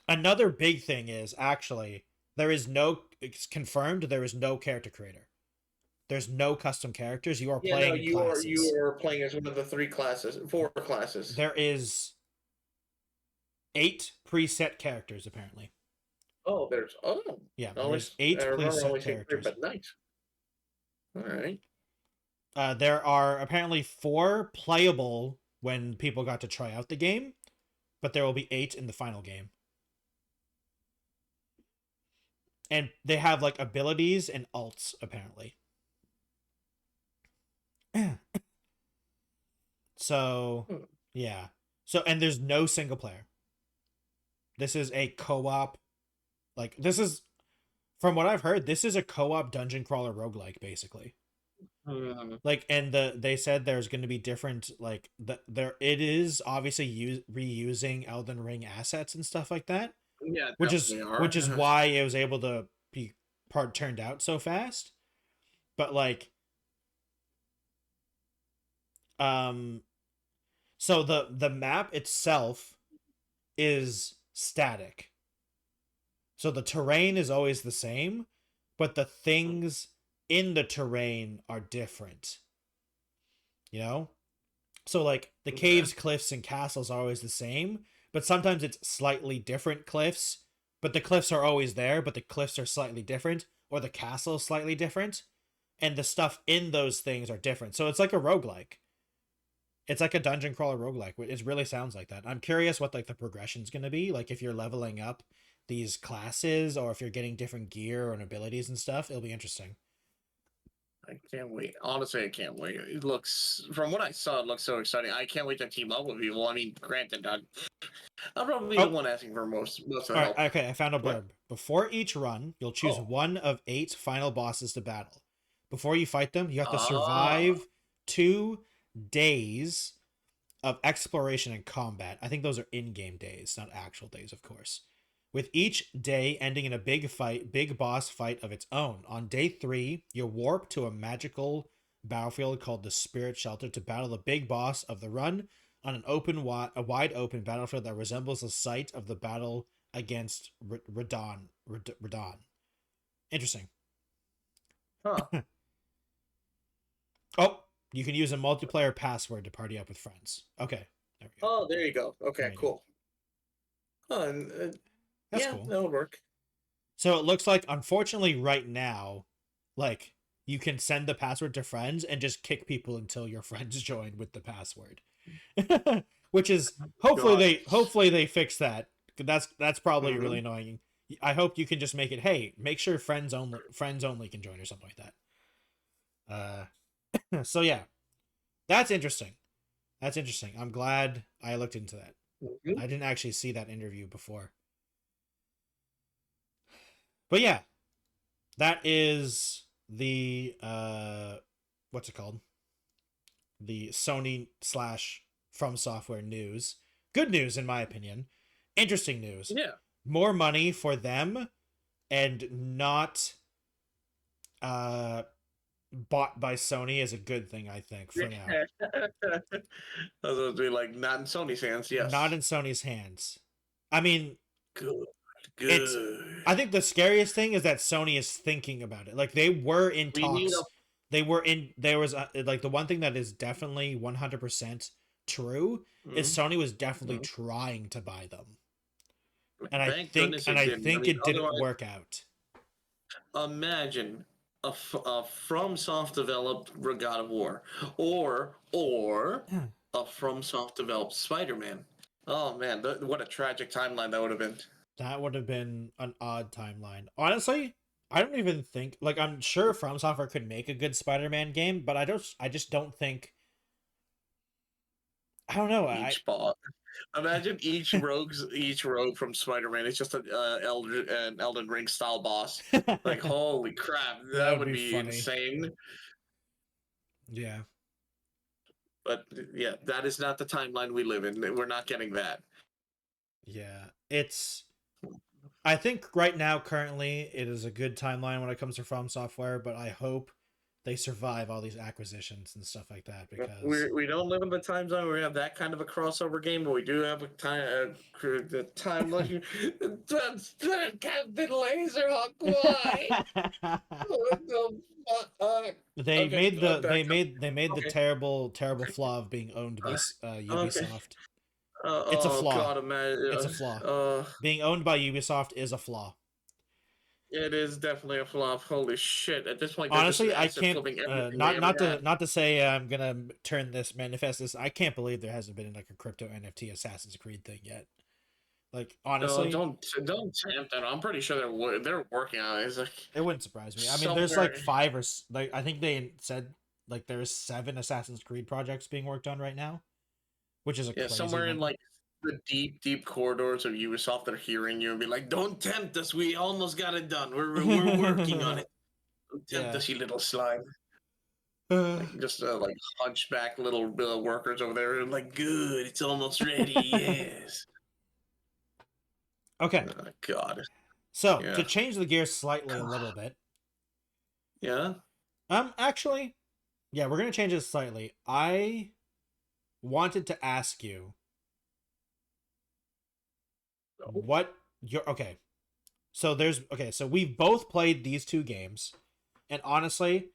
Another big thing is actually it's confirmed there is no character creator. There's no custom characters. You are playing classes. You are playing as one of the 4 classes. There is 8 preset characters apparently. Yeah. There's 8 preset characters. But nice. All right. There are apparently 4 playable when people got to try out the game, but there will be 8 in the final game. And they have like abilities and alts apparently. So, yeah. So, and there's no single player. This is a co-op. Like, this is, from what I've heard, this is a co-op dungeon crawler roguelike, basically. Like, and they said there's going to be different, like, it is obviously reusing Elden Ring assets and stuff like that. Yeah, which is why it was able to be turned out so fast. But like, so the map itself is static. So the terrain is always the same, but the things in the terrain are different. You know? So like the caves, cliffs, and castles are always the same, but sometimes it's slightly different cliffs, but the cliffs are always there, but the cliffs are slightly different, or the castle is slightly different, and the stuff in those things are different. So it's like a roguelike. It's like a dungeon crawler roguelike. It really sounds like that. I'm curious what like the progression's going to be, like if you're leveling up these classes or if you're getting different gear and abilities and stuff. It'll be interesting. I can't wait. Honestly, I can't wait. It looks, from what I saw, it looks so exciting. I can't wait to team up with people. I mean, granted, I'm probably the one asking for most of the help. Okay, I found a blurb. Before each run, you'll choose one of 8 final bosses to battle. Before you fight them, you have to survive 2 days of exploration and combat. I think those are in-game days, not actual days, of course. With each day ending in a big boss fight of its own. On day 3, you warp to a magical battlefield called the Spirit Shelter to battle the big boss of the run on a wide open battlefield that resembles the site of the battle against Radon. Interesting. Huh. Oh, you can use a multiplayer password to party up with friends. Okay. There we go. Oh, there you go. Okay, cool. That's cool. That would work. So it looks like, unfortunately, right now, like, you can send the password to friends and just kick people until your friends join with the password. Which is, hopefully they fix that. That's probably really annoying. I hope you can just make it, hey, make sure friends only can join or something like that. So yeah, that's interesting. I'm glad I looked into that. I didn't actually see that interview before. But yeah, that is the what's it called? The Sony / From Software news. Good news in my opinion. Interesting news. Yeah. More money for them and not bought by Sony is a good thing, I think, for now. Those would be like not in Sony's hands, yes. Not in Sony's hands. I mean, good. good. I think the scariest thing is that Sony is thinking about it. Like, they were in talks. There was like, the one thing that is definitely 100% true is Sony was definitely trying to buy them. And I think it didn't work out. Imagine a FromSoft developed God of War, or a FromSoft developed Spider-Man. Oh man, what a tragic timeline that would have been. That would have been an odd timeline. Honestly, I don't even think, like, I'm sure From Software could make a good Spider-Man game, but I just don't think. I don't know. Imagine each rogue from Spider-Man is just an Elden Ring style boss. Like, holy crap, that would be insane. Yeah. But yeah, that is not the timeline we live in. We're not getting that. Yeah, I think right now, currently, it is a good timeline when it comes to From Software, but I hope they survive all these acquisitions and stuff like that, because we don't live in the time zone where we have that kind of a crossover game, but we do have the time like Captain Laserhawk. Why? They made the terrible flaw of being owned by Ubisoft. It's a flaw. God, it's a flaw. Being owned by Ubisoft is a flaw. It is definitely a flaw. Holy shit! At this point, honestly, I can't. Not to say I'm gonna turn this manifest this. I can't believe there hasn't been like a crypto NFT Assassin's Creed thing yet. Like, honestly, no, don't tempt it. I'm pretty sure they're working on it. It's like, it wouldn't surprise me. I mean, there's like 5 or like, I think they said like there's 7 Assassin's Creed projects being worked on right now, which is a crazy somewhere number. in like the deep corridors of Ubisoft that are hearing you and be like, "Don't tempt us. We almost got it done. We're working on it. Don't tempt us, you little slime." Like, just like hunchback little workers over there, like, good. It's almost ready. Yes. Okay. Oh, God. So to change the gears slightly a little bit. Yeah. Actually, yeah, we're gonna change it slightly. I wanted to ask you what you're okay. So we've both played these 2 games, and honestly,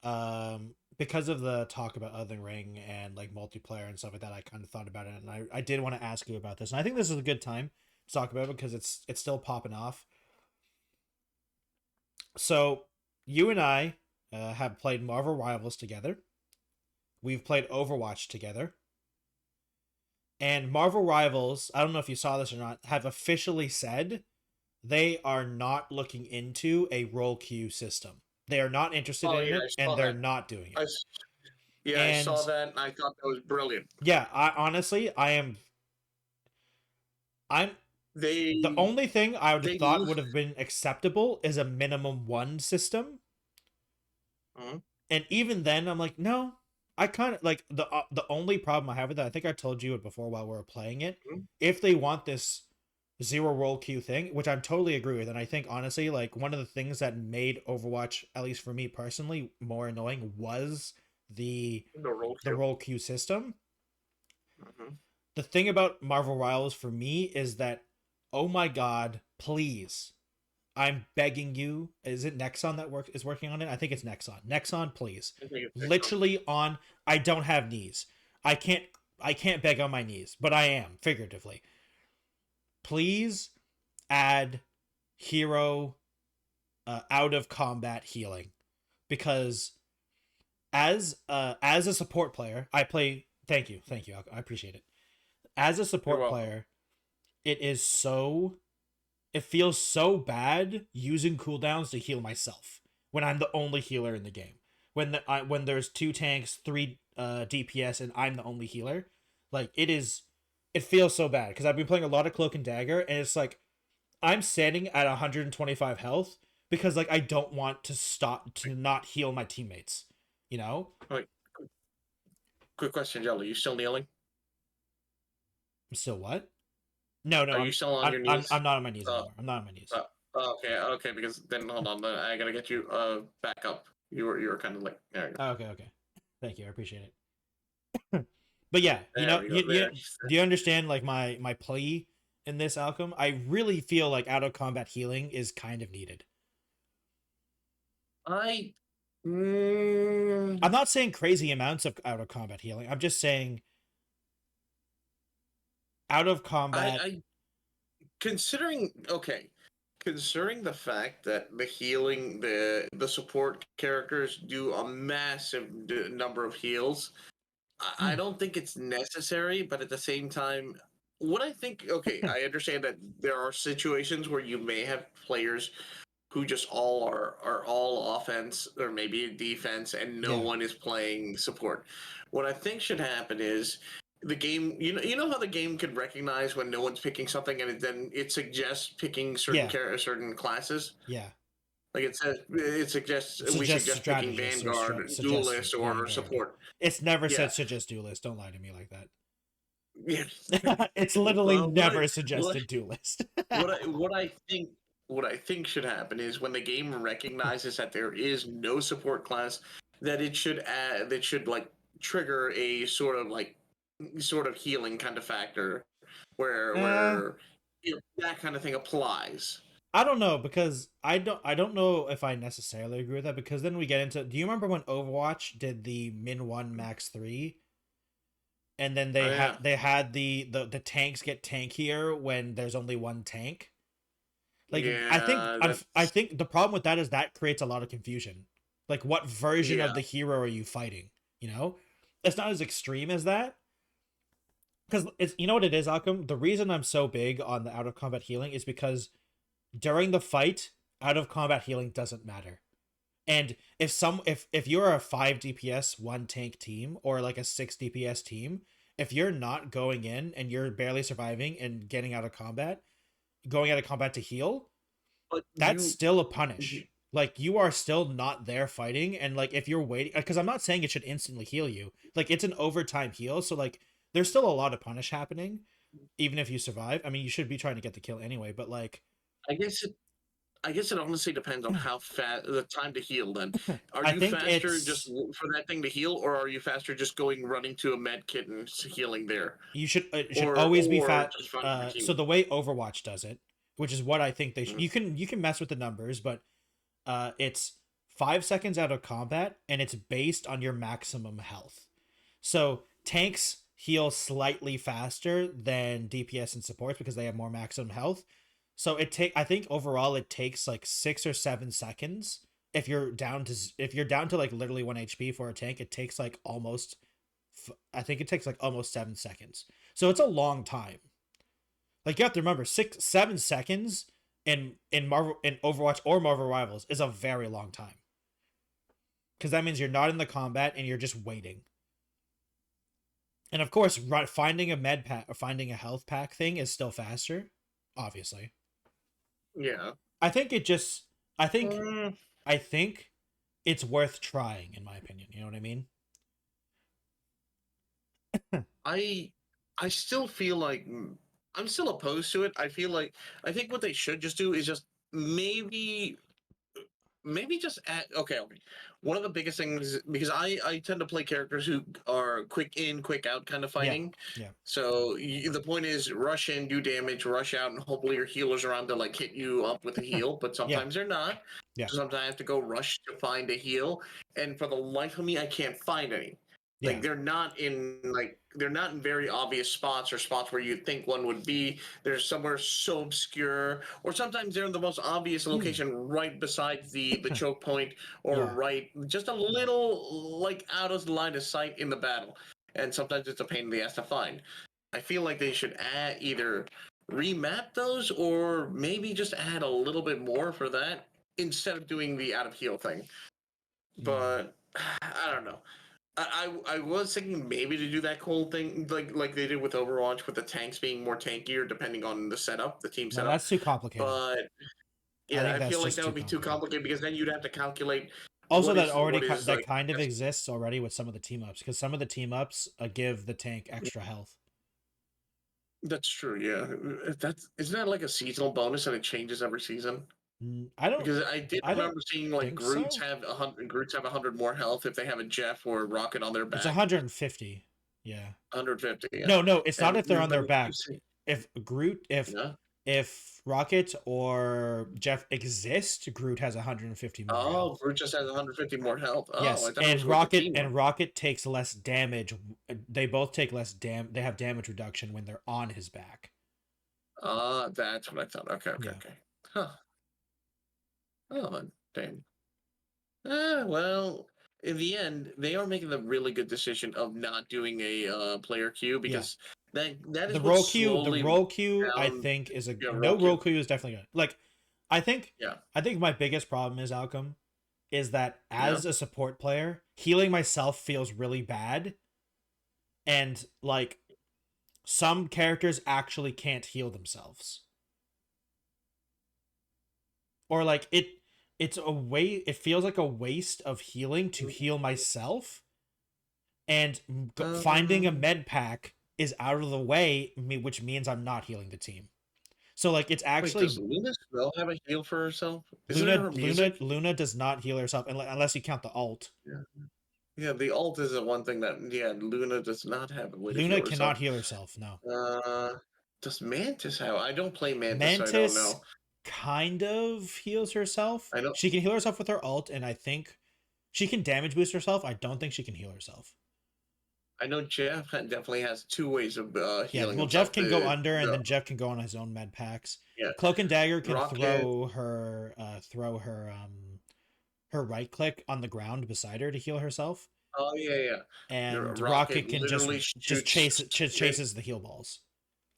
because of the talk about Elden Ring and like multiplayer and stuff like that, I kind of thought about it, and I did want to ask you about this, and I think this is a good time to talk about it because it's still popping off. So you and I have played Marvel Rivals together. We've played Overwatch together. And Marvel Rivals, I don't know if you saw this or not, have officially said they are not looking into a roll queue system. They are not interested in it, and they're not doing it. I saw that, and I thought that was brilliant. Yeah, the only thing I would have thought would have been acceptable is a minimum 1 system. And even then, I'm like, no. I kind of like the only problem I have with that, I think I told you it before while we were playing it. If they want this 0 roll queue thing, which I'm totally agree with, and I think honestly, like, one of the things that made Overwatch, at least for me personally, more annoying was the roll queue system. The thing about Marvel Rivals for me is that, oh my god, please, I'm begging you. Is it Nexon that is working on it? I think it's Nexon. Nexon, please. Literally on. I don't have knees. I can't beg on my knees, but I am figuratively. Please add hero out of combat healing, because as a support player, I play. Thank you. I appreciate it. As a support player, it feels so bad using cooldowns to heal myself when I'm the only healer in the game. When there's 2 tanks, 3 DPS, and I'm the only healer, like, it feels so bad because I've been playing a lot of Cloak and Dagger, and it's like I'm standing at 125 health because, like, I don't want to not heal my teammates. You know. Like, quick question, Jelly. Are you still kneeling? I'm still what? No. Are you still on your knees? I'm not on my knees anymore. I'm not on my knees. Okay. Because then, hold on. I gotta get you back up. You were kind of like, there you go. Okay. Thank you. I appreciate it. But yeah, do you understand, like, my plea in this Alchem. I really feel like out of combat healing is kind of needed. I'm not saying crazy amounts of out of combat healing. I'm just saying out of combat. Considering the fact that the healing, the support characters do a massive number of heals, I don't think it's necessary. But at the same time, what I think, I understand that there are situations where you may have players who just are all offense or maybe defense, and no one is playing support. What I think should happen is the game, you know how the game could recognize when no one's picking something, and then it suggests picking certain classes. Yeah. Like it suggests we suggest picking Vanguard, Duelist, or support. It's never said suggest Duelist. Don't lie to me like that. Yeah. It's literally never suggested Duelist. What I think should happen is when the game recognizes that there is no support class, that it should like trigger a sort of healing kind of factor where that kind of thing applies. I don't know, because I don't know if I necessarily agree with that, because then we get into, do you remember when Overwatch did the min 1 max 3? And then they had the tanks get tankier when there's only one tank. Like, I think the problem with that is that creates a lot of confusion. Like, what version of the hero are you fighting? You know, it's not as extreme as that. Because it's, you know what it is, Alchem? The reason I'm so big on the out of combat healing is because during the fight, out of combat healing doesn't matter. And if you're a 5 DPS 1 tank team, or like a 6 DPS team, if you're not going in and you're barely surviving and getting out of combat, going out of combat to heal, that's still a punish. Like, you are still not there fighting, and like if you're waiting, because I'm not saying it should instantly heal you. Like, it's an overtime heal, so like there's still a lot of punish happening, even if you survive. I mean, you should be trying to get the kill anyway, but like, I guess it honestly depends on how fast the time to heal. Then, are you faster just for that thing to heal, or are you faster just running to a med kit and healing there? It should always be fast. So the way Overwatch does it, which is what I think they should. You can mess with the numbers, but it's 5 seconds out of combat, and it's based on your maximum health. So tanks heal slightly faster than DPS and supports because they have more maximum health. So I think overall it takes like 6 or 7 seconds. If you're down to like literally 1 HP for a tank, it takes like almost 7 seconds. So it's a long time. Like, you have to remember, 7 seconds in Overwatch or Marvel Rivals is a very long time. Because that means you're not in the combat and you're just waiting. And of course, finding a med pack or finding a health pack thing is still faster, obviously. Yeah. I think it's worth trying, in my opinion. You know what I mean? I still feel like I'm still opposed to it. I think what they should just do is just maybe just add, okay. One of the biggest things, because I tend to play characters who are quick in, quick out kind of fighting. Yeah. So the point is rush in, do damage, rush out, and hopefully your healer's around to like hit you up with a heal. But sometimes they're not. Yeah. So sometimes I have to go rush to find a heal, and for the life of me, I can't find any. Like, they're not in very obvious spots, or spots where you'd think one would be. They're somewhere so obscure, or sometimes they're in the most obvious location right beside the choke point, or right just a little like out of the line of sight in the battle. And sometimes it's a pain in the ass to find. I feel like they should either remap those, or maybe just add a little bit more for that instead of doing the out of heal thing. But I don't know. I was thinking maybe to do that cool thing like they did with Overwatch, with the tanks being more tankier depending on the setup, the team setup. That's too complicated. But yeah, I feel like that would be too complicated, because then you'd have to calculate. Also, that kind of exists already with some of the team ups, because some of the team ups give the tank extra health. That's true. Yeah, isn't that like a seasonal bonus and it changes every season? I don't, because I did remember seeing like Groots have 100 more health if they have a Jeff or a Rocket on their back. It's 150. Yeah. 150. Yeah. No, it's not if they're on their back. if Rocket or Jeff exist, Groot has 150 more health. Oh, Groot just has 150 more health. Oh, yes, I thought it was Rocket takes less damage. They both take less They have damage reduction when they're on his back. That's what I thought. Okay. Huh. Oh, dang. Well, in the end, they are making the really good decision of not doing a player queue because that is the role queue. The role queue, I think, is role queue is definitely good. Like, I think my biggest problem is Alchem, is that as a support player, healing myself feels really bad, and like some characters actually can't heal themselves, or like it feels like a waste of healing to heal myself, and finding a med pack is out of the way, which means I'm not healing the team. So like it's actually. Wait, does Luna still have a heal for herself? Luna does not heal herself unless you count the ult. Yeah, the ult is the one thing that Luna does not have a way to heal herself. Luna cannot heal herself. No. Does Mantis have? I don't play Mantis, so I don't know. Kind of heals herself. She can heal herself with her ult, and I think she can damage boost herself. I don't think she can heal herself. I know Jeff definitely has two ways of healing. Well, Jeff can go under, and then Jeff can go on his own med packs. Yeah. Cloak and Dagger can throw her right click on the ground beside her to heal herself. Oh yeah. And Rocket can just chases the heal balls.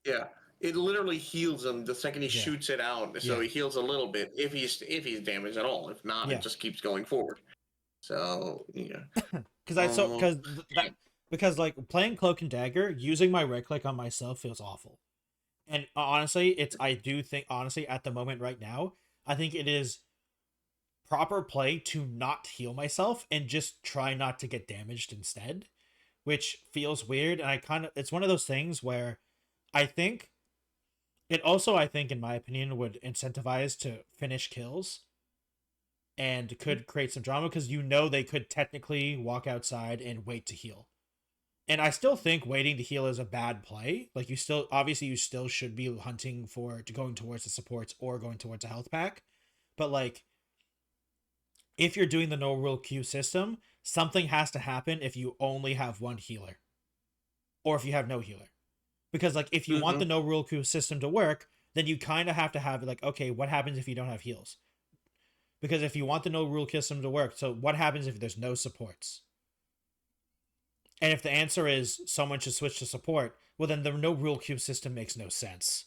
Yeah. It literally heals him the second he shoots it out, so he heals a little bit if he's damaged at all. If not, it just keeps going forward. So because like playing Cloak and Dagger, using my right click on myself feels awful. And honestly, I do think at the moment right now, I think it is proper play to not heal myself and just try not to get damaged instead, which feels weird. And it's one of those things where I think it also, in my opinion, would incentivize to finish kills and could create some drama because they could technically walk outside and wait to heal. And I still think waiting to heal is a bad play. Like you still should be hunting going towards the supports or going towards a health pack. But like, if you're doing the no rule queue system, something has to happen if you only have one healer. Or if you have no healer. Because like if you want the no rule queue system to work, then you kind of have to have like, okay, what happens if you don't have heals? Because if you want the no rule queue system to work, so what happens if there's no supports? And if the answer is someone should switch to support, well then the no rule queue system makes no sense.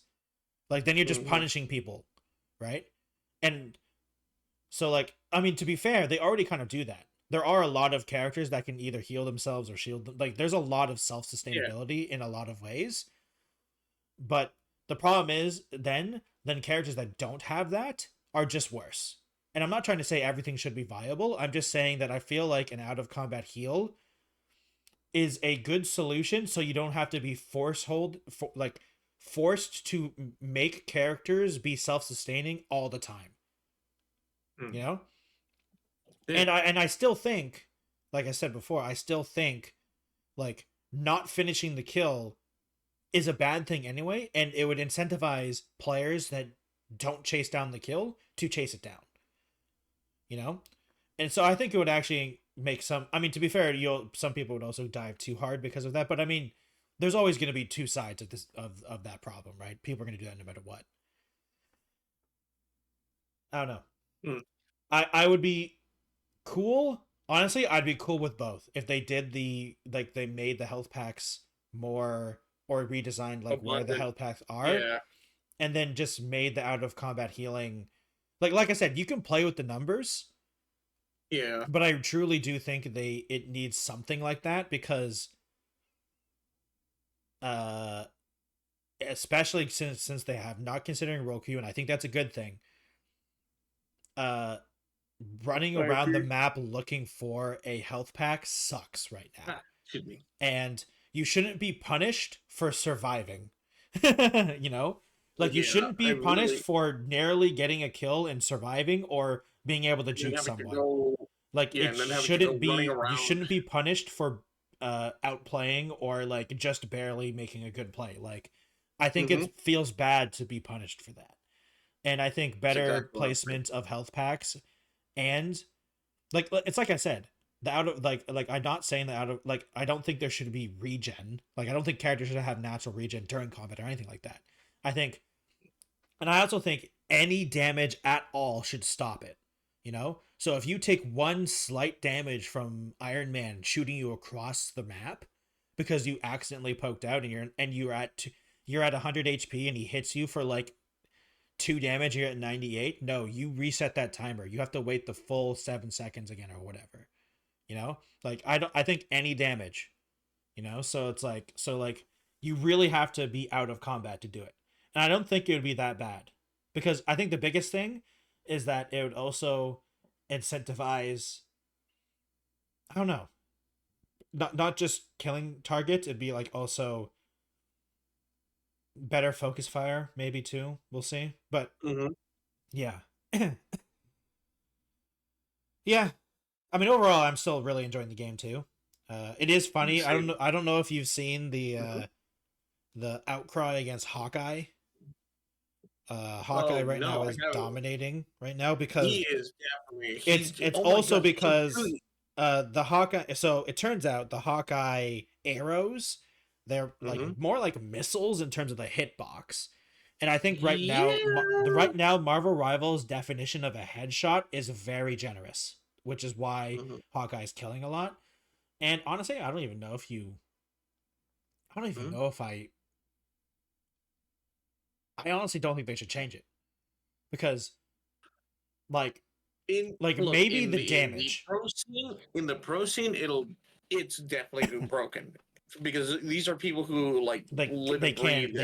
Like then you're just punishing people, right? And so like, I mean, to be fair, they already kind of do that. There are a lot of characters that can either heal themselves or shield them. Like there's a lot of self-sustainability in a lot of ways. But the problem is then characters that don't have that are just worse. And I'm not trying to say everything should be viable. I'm just saying that I feel like an out-of-combat heal is a good solution so you don't have to be forced to make characters be self-sustaining all the time. You know? Yeah. And I still think, like I said before, like not finishing the kill is a bad thing anyway, and it would incentivize players that don't chase down the kill to chase it down. You know? And so I think it would actually make to be fair, some people would also dive too hard because of that, but I mean, there's always going to be two sides of that problem, right? People are going to do that no matter what. I don't know. I would be cool. Honestly, I'd be cool with both if they did they made the health packs more or redesigned where the health packs are, and then just made the out of combat healing like I said, you can play with the numbers. Yeah. But I truly do think it needs something like that because especially since they have not considering role queue, and I think that's a good thing. Running around the map looking for a health pack sucks right now. Excuse me. And you shouldn't be punished for surviving. You know? Like you shouldn't be punished for narrowly getting a kill and surviving or being able to juke someone. Like it shouldn't be you shouldn't be punished for outplaying or like just barely making a good play. Like I think it feels bad to be punished for that. And I think better placement of health packs, and like it's like I said, the out of like I'm not saying that out of like I don't think there should be regen. Like I don't think characters should have natural regen during combat or anything like that. I think, and I also think any damage at all should stop it. You know, so if you take one slight damage from Iron Man shooting you across the map because you accidentally poked out and you're at 100 HP and he hits you for like 2 damage, you're at 98. No, you reset that timer. You have to wait the full 7 seconds again or whatever. You know, like I think any damage, you know, so it's like you really have to be out of combat to do it, and I don't think it would be that bad, because I think the biggest thing is that it would also incentivize, I don't know, not just killing targets. It'd be like also better focus fire maybe too. We'll see, but yeah. Yeah, I mean overall I'm still really enjoying the game too. It is funny. I don't know if you've seen the outcry against Hawkeye. Hawkeye now is dominating right now because he is definitely. It's also because the Hawkeye. So it turns out the Hawkeye arrows, they're like more like missiles in terms of the hitbox, and I think right now Marvel Rivals' definition of a headshot is very generous, which is why Hawkeye's killing a lot. And honestly, I don't even know if I honestly don't think they should change it, because maybe the damage in the pro scene it's definitely broken, because these are people who they can't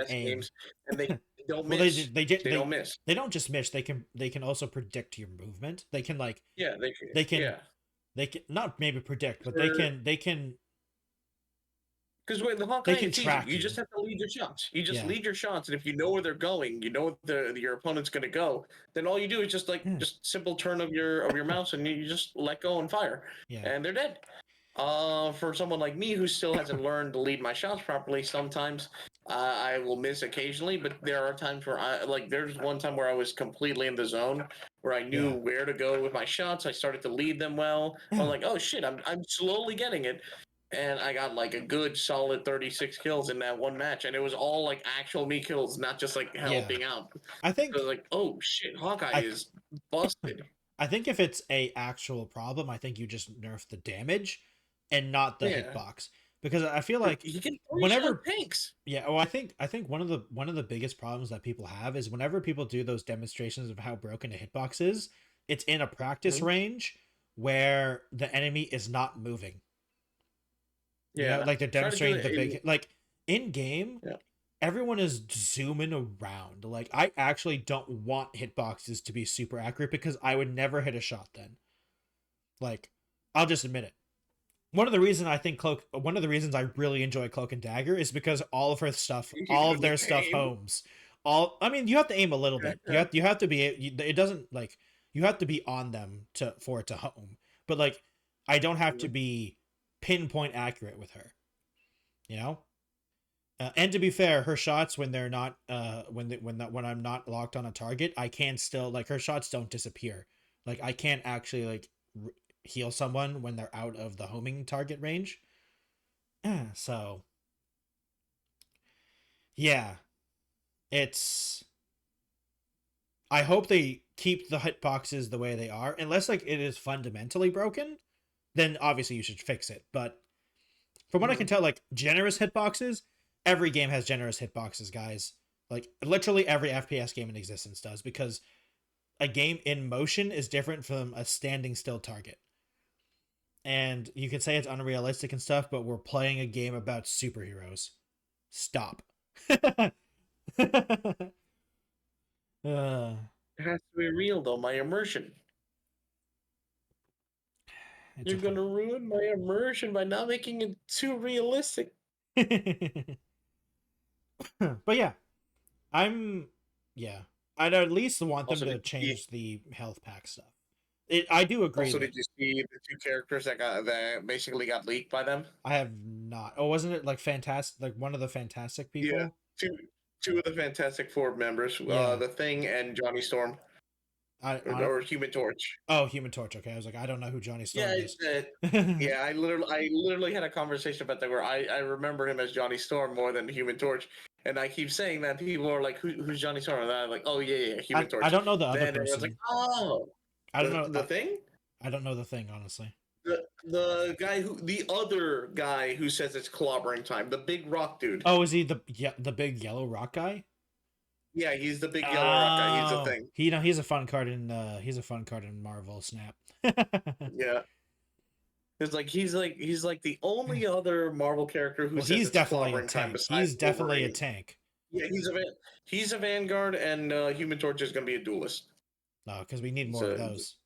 aim games, and they don't miss. They don't miss. They don't just miss. They can also predict your movement. They can they can not maybe predict, but they can. Because when the Hawkeye you just have to lead your shots. You just lead your shots, and if you know where they're going, you know where your opponent's going to go. Then all you do is just simple turn of your mouse, and you just let go and fire, and they're dead. For someone like me who still hasn't learned to lead my shots properly, sometimes I will miss occasionally. But there are times where there's one time where I was completely in the zone, where I knew where to go with my shots. I started to lead them well. I'm like, oh shit, I'm slowly getting it. And I got like a good solid 36 kills in that one match, and it was all like actual me kills, not just like helping out. I think it was like, oh shit, Hawkeye is busted. I think if it's a actual problem, I think you just nerf the damage and not the hitbox, because I feel like you can whenever pinks. Yeah, well, I think one of the biggest problems that people have is whenever people do those demonstrations of how broken a hitbox is, it's in a practice range where the enemy is not moving. Yeah, like they're demonstrating the big in game. Everyone is zooming around. Like I actually don't want hitboxes to be super accurate, because I would never hit a shot then. Like I'll just admit it. One of the reasons I really enjoy Cloak and Dagger is because all of their stuff homes. I mean, you have to aim a little bit. You have to be. It doesn't like you have to be on them for it to home. But like, I don't have to be pinpoint accurate with her, you know. And to be fair, her shots when they're not when I'm not locked on a target, I can still her shots don't disappear. Like I can't actually heal someone when they're out of the homing target range. So yeah, I hope they keep the hitboxes the way they are, unless it is fundamentally broken. Then obviously you should fix it. But from what I can tell, generous hitboxes, every game has generous hitboxes, guys. Literally every FPS game in existence does, because a game in motion is different from a standing still target. And you could say it's unrealistic and stuff, but we're playing a game about superheroes. Stop. It has to be real, though. My immersion. You're going to ruin my immersion by not making it too realistic. But yeah, I'd at least want them to change the health pack stuff. I do agree. Also, did you see the 2 characters that basically got leaked by them? I have not. Oh, wasn't it fantastic? One of the fantastic people? two of the Fantastic Four members, the Thing and Johnny Storm. Or Human Torch. Oh, Human Torch. Okay, I was like, I don't know who Johnny Storm is. Yeah, I literally had a conversation about that where I remember him as Johnny Storm more than Human Torch, and I keep saying that people are like, who's Johnny Storm? And I'm like, oh yeah, Human Torch. I don't know the other person. Like, oh, I don't know the Thing. I don't know the Thing, honestly. The other guy who says it's clobbering time, the big rock dude. Oh, is he the big yellow rock guy? Yeah, he's the big yellow rock guy. He's the Thing. He's a fun card in Marvel Snap. Yeah. It's like he's like the only other Marvel character who says he's definitely a tank. He's definitely a tank. Yeah, he's a Vanguard, and Human Torch is going to be a duelist. No, because we need more of those.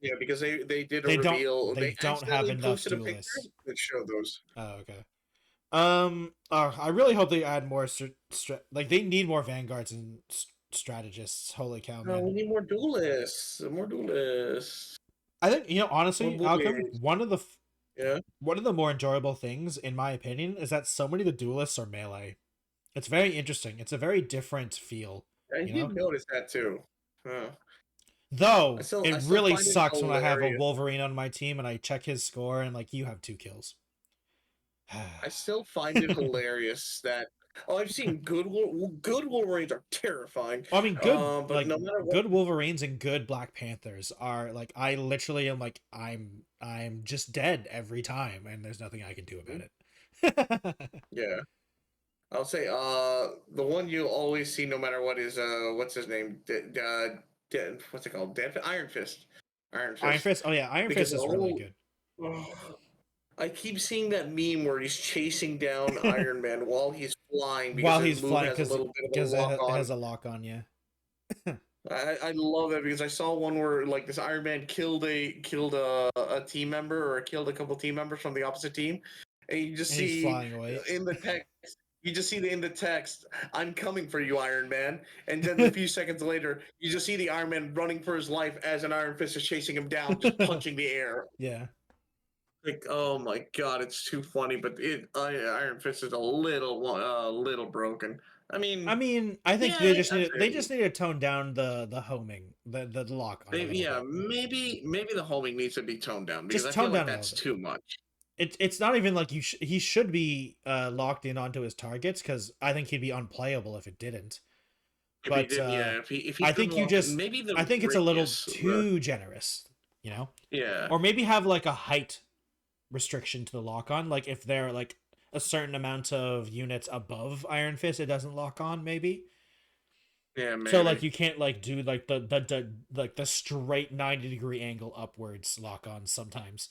Yeah, because they did a reveal. They don't have enough duelists that show those. Oh, okay. I really hope they add more. Like they need more Vanguards and strategists. Holy cow! No, we need more duelists. More duelists. I think honestly, Alchem, one of the more enjoyable things, in my opinion, is that so many of the duelists are melee. It's very interesting. It's a very different feel. I did notice that too. Huh. Though it really sucks when I have a Wolverine on my team and I check his score and like, you have 2 kills. I still find it hilarious that I've seen good Wolverines are terrifying. I mean, good good Wolverines and good Black Panthers are like, I literally am like, I'm just dead every time and there's nothing I can do about it. Yeah. I'll say the one you'll always see no matter what is what's his name? What's it called? Iron Fist. Iron Fist. Oh yeah, Iron Fist is really good. I keep seeing that meme where he's chasing down Iron Man while he's flying. While he's flying, because it has a lock on. Yeah. I love it because I saw one where like this Iron Man killed a team member or killed a couple team members from the opposite team, and you just see flying away in the text. You just see in the text, "I'm coming for you, Iron Man," and then a few seconds later, you just see the Iron Man running for his life as an Iron Fist is chasing him down, just punching the air. Yeah. Like, oh my god, it's too funny, but Iron Fist is a little broken. I think they just need to tone down the homing, the lock on. Maybe the homing needs to be toned down because I feel like that's too much. It's not even like he should be locked in onto his targets, because I think he'd be unplayable if it didn't. I think it's a little too generous, Yeah. Or maybe have like a height restriction to the lock on, like if they're like a certain amount of units above Iron Fist, it doesn't lock on. Maybe. Yeah. Maybe. So like you can't like do like the straight 90-degree angle upwards lock on sometimes.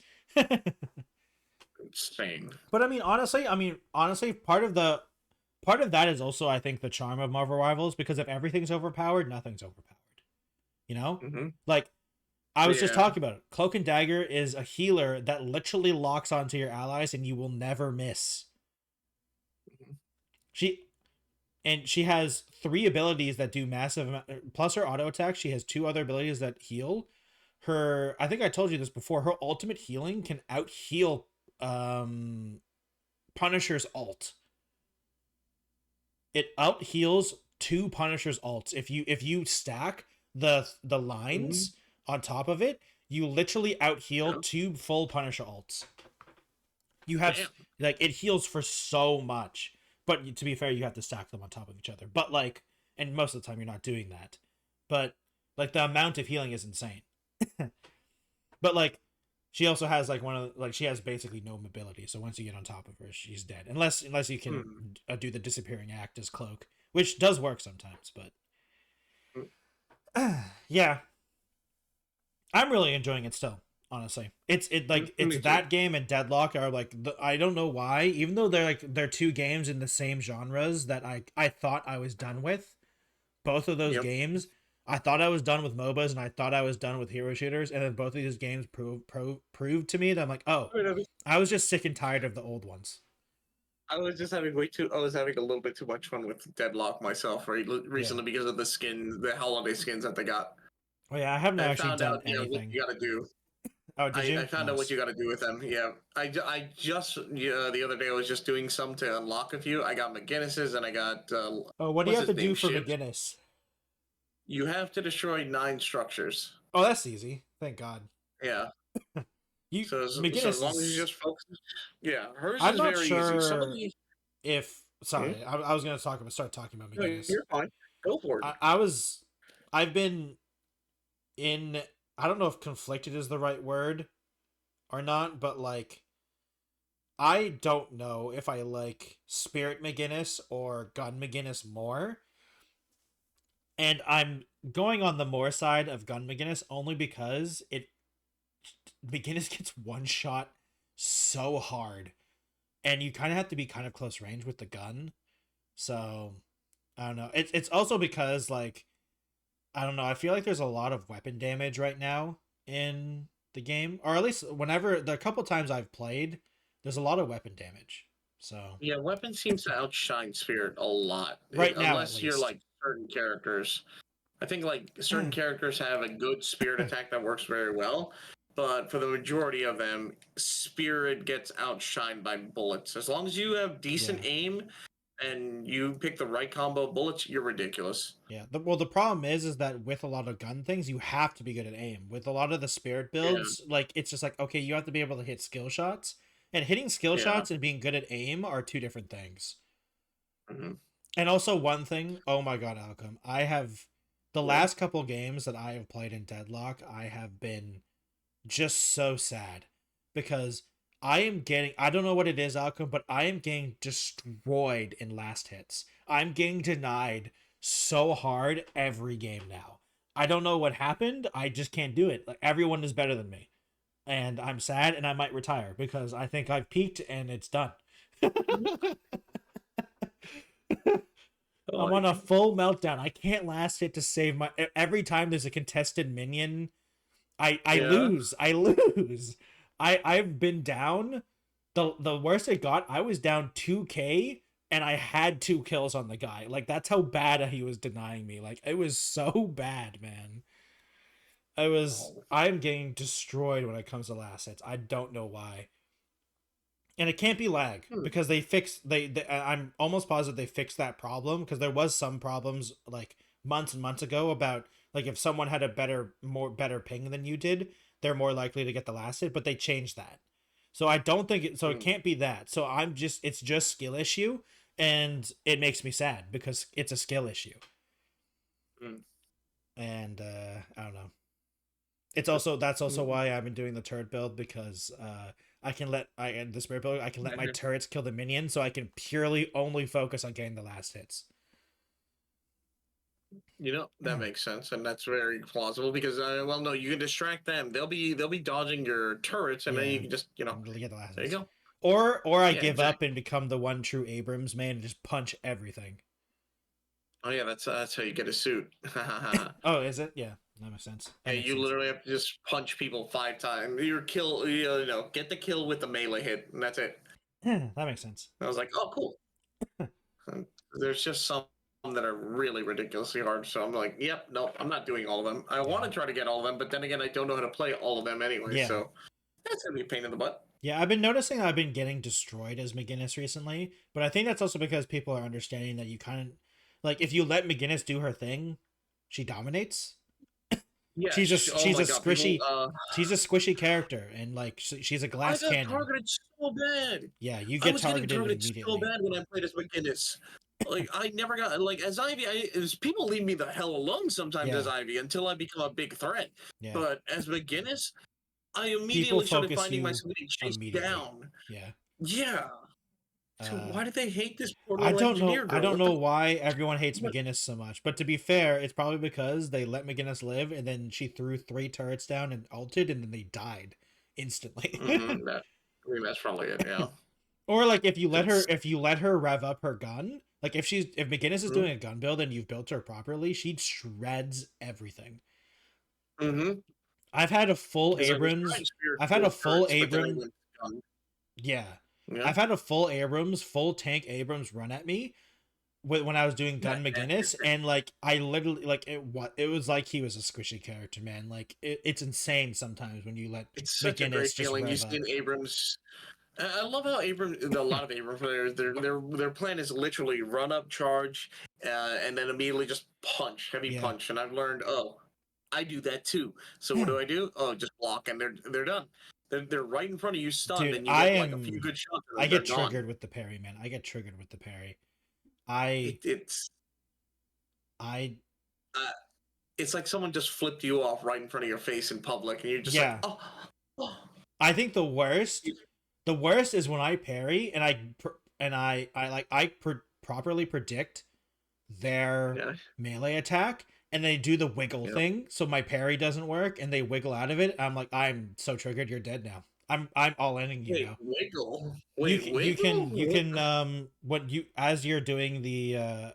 Insane. But I mean honestly, part of that is also, I think, the charm of Marvel Rivals, because if everything's overpowered, nothing's overpowered. Mm-hmm. Like I was just talking about it. Cloak and Dagger is a healer that literally locks onto your allies and you will never miss. Mm-hmm. She has 3 abilities that do massive plus her auto attack. She has 2 other abilities that heal. I think I told you this before, her ultimate healing can out heal Punisher's ult. It out heals 2 Punisher's ults. If you stack the lines on top of it, you literally out heal 2 full Punisher ults. You have like, it heals for so much, but to be fair, you have to stack them on top of each other. But like, and most of the time you're not doing that, but like the amount of healing is insane. But like, she also has like she has basically no mobility. So once you get on top of her, she's dead. Unless you can do the disappearing act as Cloak, which does work sometimes. But yeah, I'm really enjoying it still. Honestly, it's that game and Deadlock are like I don't know why, even though they're 2 games in the same genres that I thought I was done with. Both of those games, I thought I was done with MOBAs and I thought I was done with hero shooters, and then both of these games proved to me that I'm like, oh, I was just sick and tired of the old ones. I was having a little bit too much fun with Deadlock myself recently because of the holiday skins that they got. Oh yeah, I haven't actually done anything. What you gotta do. Oh, did you? I found out what you got to do with them. Yeah, I just the other day I was just doing some to unlock a few. I got McGinnis's and I got. Oh, what do you have to do for McGinnis? You have to destroy 9 structures. Oh, that's easy. Thank God. Yeah. So McGinnis, so as long as you just focus. Yeah, hers I'm is not very sure easy. Sorry, I was gonna start talking about McGinnis. No, you're fine. Go for it. I've been in. I don't know if conflicted is the right word or not, but like, I don't know if I like Spirit McGinnis or Gun McGinnis more. And I'm going on the more side of Gun McGinnis only because McGinnis gets one shot so hard, and you kind of have to be kind of close range with the gun. So I don't know. It's also because, like, I don't know, I feel like there's a lot of weapon damage right now in the game, or at least the couple times I've played, there's a lot of weapon damage. So yeah, weapon seems to outshine Spirit a lot right now, unless you're like certain characters. I think like certain characters have a good Spirit attack that works very well, but for the majority of them, Spirit gets outshined by bullets. As long as you have decent aim and you pick the right combo of bullets, you're ridiculous. Yeah. The problem is that with a lot of gun things, you have to be good at aim. With a lot of the Spirit builds, like, it's just like, okay, you have to be able to hit skill shots. And hitting skill shots and being good at aim are two different things. Mm-hmm. And also one thing, oh my God, Alchem, I have... The last couple games that I have played in Deadlock, I have been just so sad because I don't know what it is, Alchem, but I am getting destroyed in last hits. I'm getting denied so hard every game now. I don't know what happened. I just can't do it. Like, everyone is better than me. And I'm sad, and I might retire because I think I've peaked and it's done. I'm on a full meltdown. I can't last hit to save my... Every time there's a contested minion, I lose. I've been down. The worst it got, I was down 2k, and I had 2 kills on the guy. Like, that's how bad he was denying me. Like, it was so bad, man. I'm getting destroyed when it comes to last hits. I don't know why. And it can't be lag because they fixed I'm almost positive they fixed that problem, because there was some problems like months and months ago about like if someone had a better ping than you did, they're more likely to get the last hit, but they changed that. So I don't think it can't be that. So it's just skill issue, and it makes me sad because it's a skill issue. And I don't know. That's also why I've been doing the turret build, because I can let my turrets kill the minions, so I can purely only focus on getting the last hits. You know, that makes sense, and that's very plausible because no, you can distract them. They'll be dodging your turrets, and then you can just get the last hits. You go. Or I give up and become the one true Abrams man and just punch everything. Oh yeah, that's how you get a suit. Oh, is it? Yeah. That makes sense. You literally have to just punch people 5 times. Your kill, get the kill with the melee hit, and that's it. That makes sense. I was like, oh, cool. There's just some that are really ridiculously hard, so I'm like, yep, no, I'm not doing all of them. I want to try to get all of them, but then again, I don't know how to play all of them anyway, so that's going to be a pain in the butt. Yeah, I've been noticing I've been getting destroyed as McGinnis recently, but I think that's also because people are understanding that you kind of... Like, if you let McGinnis do her thing, she dominates. Yeah, she's a squishy character, and like she's a glass cannon. I got targeted so bad. Yeah, you get targeted immediately. So bad when I played as McGinnis. Like, I never got like as Ivy. People leave me the hell alone sometimes as Ivy until I become a big threat. Yeah. But as McGinnis, I immediately started finding myself getting chased down. Yeah. Yeah. So why do they hate this poor I don't know. I don't know why everyone hates McGinnis so much. But to be fair, it's probably because they let McGinnis live, and then she threw 3 turrets down and ulted, and then they died instantly. That's probably it. Yeah. Or like if you let her rev up her gun, like if McGinnis is doing a gun build and you've built her properly, she shreds everything. I've had a full Abrams. Yeah. I've had a full tank Abrams run at me, when I was doing Gun McGinnis, and like I literally like it was like he was a squishy character, man. Like it's insane sometimes when you let it's such a great feeling. You've seen Abrams. I love how a lot of Abrams players, their plan is literally run up, charge, and then immediately just heavy punch. And I've learned, I do that too. So what do? Oh, just block, and they're done. They're right in front of you, stunned, dude, and you get like a few good shots. I get triggered with the parry, man. I get triggered with the parry. It's like someone just flipped you off right in front of your face in public, and you're just like, oh. I think the worst is when I parry and I properly predict their melee attack, and they do the wiggle thing, so my parry doesn't work, and they wiggle out of it. I'm like, I'm so triggered. You're dead now. I'm all ending you now. Wiggle. You can as you're doing the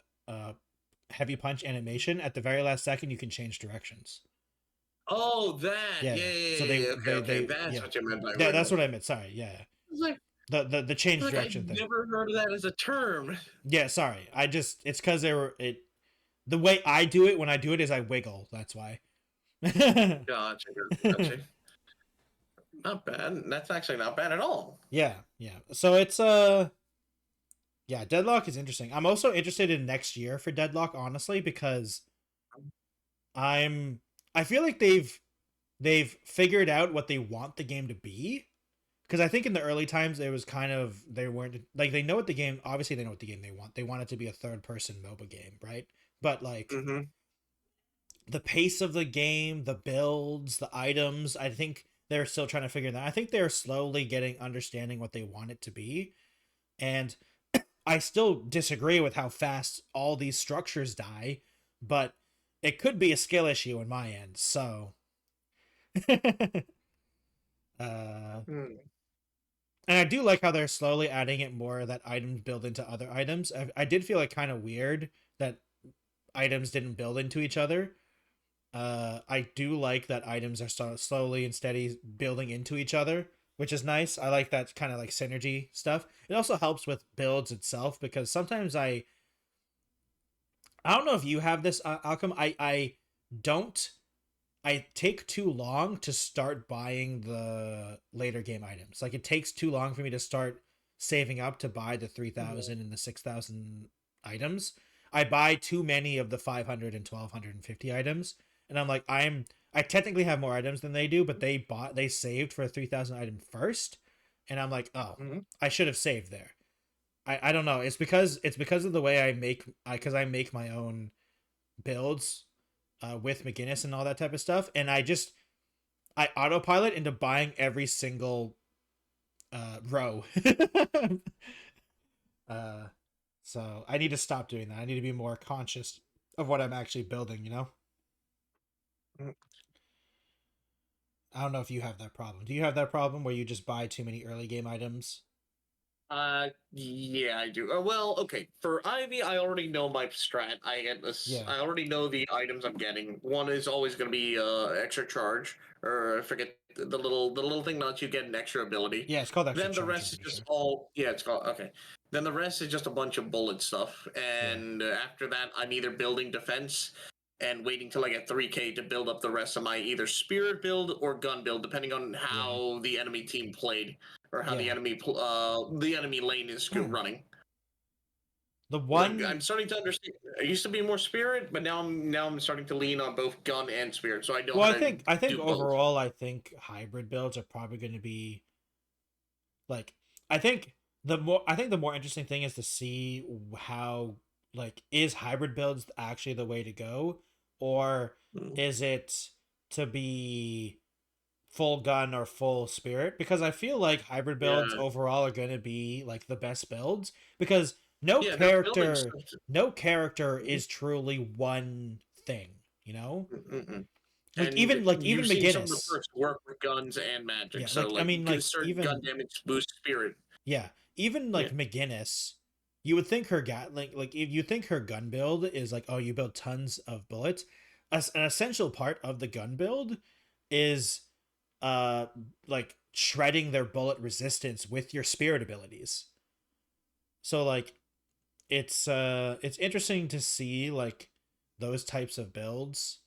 heavy punch animation, at the very last second you can change directions. Oh, that yeah. So okay. That's what you meant by wiggle. That's what I meant. Sorry, yeah. Like the change direction thing. I've never heard of that as a term. Yeah, sorry. It's because the way I do it when I do it is I wiggle. That's why. Gotcha. Not bad. That's actually not bad at all. Yeah. So it's Deadlock is interesting. I'm also interested in next year for Deadlock, honestly, because I feel like they've figured out what they want the game to be. Because I think in the early times it was kind of, they weren't like, they know what the game, obviously they know what the game they want. They want it to be a third person MOBA game, right? But like the pace of the game, the builds, the items, I think they're still trying to figure that. I think they're slowly understanding what they want it to be. And I still disagree with how fast all these structures die, but it could be a skill issue in my end. So and I do like how they're slowly adding it more, that items build into other items. I did feel like kind of weird that items didn't build into each other. I do like that items are slowly and steady building into each other, which is nice. I like that kind of like synergy stuff. It also helps with builds itself, because sometimes I don't know if you have this, Alchem. I take too long to start buying the later game items. Like, it takes too long for me to start saving up to buy the 3,000 and the 6,000 items. I buy too many of the 500 and 1,250 items, and I'm like, I technically have more items than they do, but they saved for a 3,000 item first, and I'm like, I should have saved there. I don't know. It's because of the way I make my own builds with McGinnis and all that type of stuff, and I autopilot into buying every single row. So I need to stop doing that. I need to be more conscious of what I'm actually building, you know? I don't know if you have that problem. Do you have that problem where you just buy too many early game items? Yeah, I do. Well, okay. For Ivy, I already know my strat. I already know the items I'm getting. One is always going to be extra charge, or I forget the little thing that lets you get an extra ability. Yeah, it's called extra charge. Then the rest is just all. Yeah, it's called okay. Then the rest is just a bunch of bullet stuff, and after that, I'm either building defense and waiting till I get 3K to build up the rest of my either spirit build or gun build, depending on how the enemy team played, or how the enemy lane is running. I'm starting to understand. I used to be more spirit, but now I'm starting to lean on both gun and spirit. So I don't. Well, I think overall, I think hybrid builds are probably going to be like, I think the more interesting thing is to see how, like, is hybrid builds actually the way to go, or is it to be full gun or full spirit? Because I feel like hybrid builds overall are going to be like the best builds, because no character is truly one thing, you know? Like, even McGinnis. Some of the perks work with guns and magic. Yeah, so certain gun damage boost spirit. Yeah, even like McGinnis, you would think her like if you think her gun build is like, oh, you build tons of bullets. An essential part of the gun build is like shredding their bullet resistance with your spirit abilities. So like, it's interesting to see like those types of builds.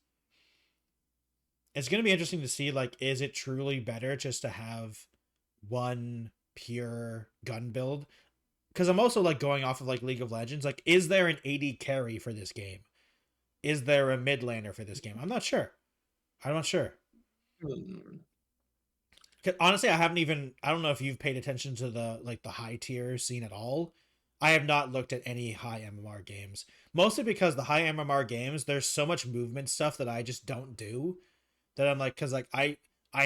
It's going to be interesting to see like, is it truly better just to have one pure gun build? Because I'm also like going off of like League of Legends. Like, is there an AD carry for this game? Is there a mid laner for this game? I'm not sure. Honestly, I don't know if you've paid attention to the like the high tier scene at all. I have not looked at any high MMR games. Mostly because the high MMR games, there's so much movement stuff that I just don't do. That I'm like, because like I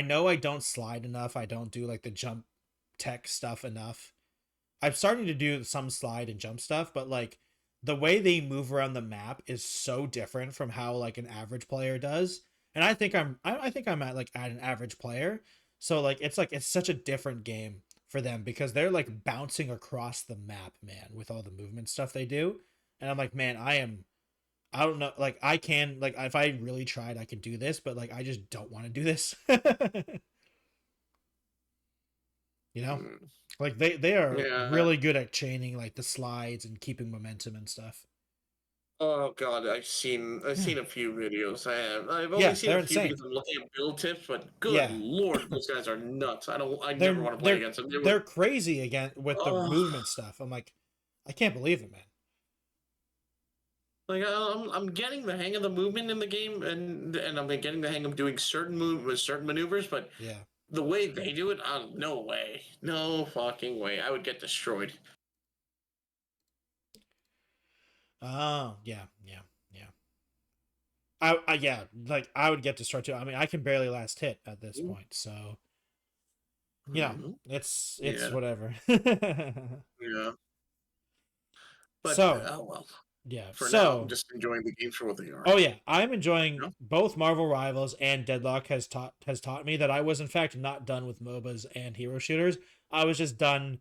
know I don't slide enough. I don't do like the jump tech stuff enough. I'm starting to do some slide and jump stuff, but like the way they move around the map is so different from how like an average player does. And I think I'm at like at an average player. So like it's such a different game for them because they're like bouncing across the map, man, with all the movement stuff they do. And I'm like, man, I don't know, like I can, like if I really tried I could do this, but like I just don't want to do this. You know? Like they are really good at chaining like the slides and keeping momentum and stuff. Oh god, I've seen a few videos. I've only seen a few because I'm looking at build tips, but good lord, those guys are nuts. I never want to play against them. They're crazy again with the movement stuff. I'm like, I can't believe it, man. Like I'm getting the hang of the movement in the game, and I'm getting the hang of doing certain maneuvers, but the way they do it, no way, no fucking way. I would get destroyed. Oh yeah. Like I would get destroyed too. I mean, I can barely last hit at this point, so yeah, it's whatever. Yeah. But so, oh well. Yeah. For now, I'm just enjoying the games for what they are. Oh yeah, I'm enjoying both Marvel Rivals and Deadlock has taught me that I was in fact not done with MOBAs and hero shooters. I was just done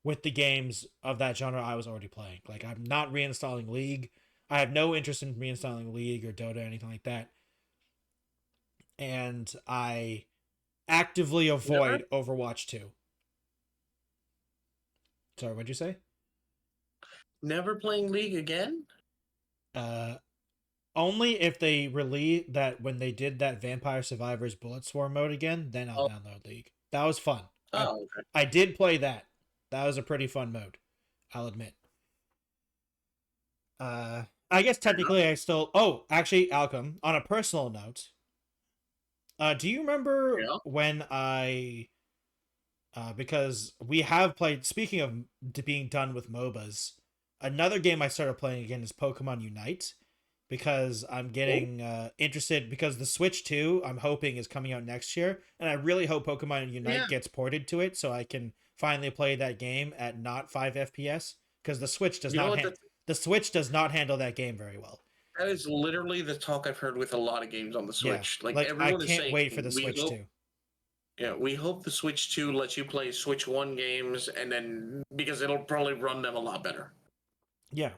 with the games of that genre I was already playing. Like I'm not reinstalling League. I have no interest in reinstalling League or Dota or anything like that. And I actively avoid Overwatch 2. Sorry, what'd you say? Never playing League again? Only if they release that when they did that Vampire Survivors Bullet Swarm mode again, then I'll download League. That was fun. Okay. I did play that. That was a pretty fun mode, I'll admit. I guess technically I still... Oh, actually, Alchem, on a personal note, do you remember when I... because we have played... Speaking of being done with MOBAs, another game I started playing again is Pokemon Unite, because I'm getting interested, because the Switch 2, I'm hoping, is coming out next year, and I really hope Pokemon Unite gets ported to it, so I can finally play that game at not 5 FPS, because the Switch does not handle that game very well. That is literally the talk I've heard with a lot of games on the Switch. Like everyone I can't wait for the Switch 2. Yeah, we hope the Switch 2 lets you play Switch 1 games, and then because it'll probably run them a lot better. Yeah.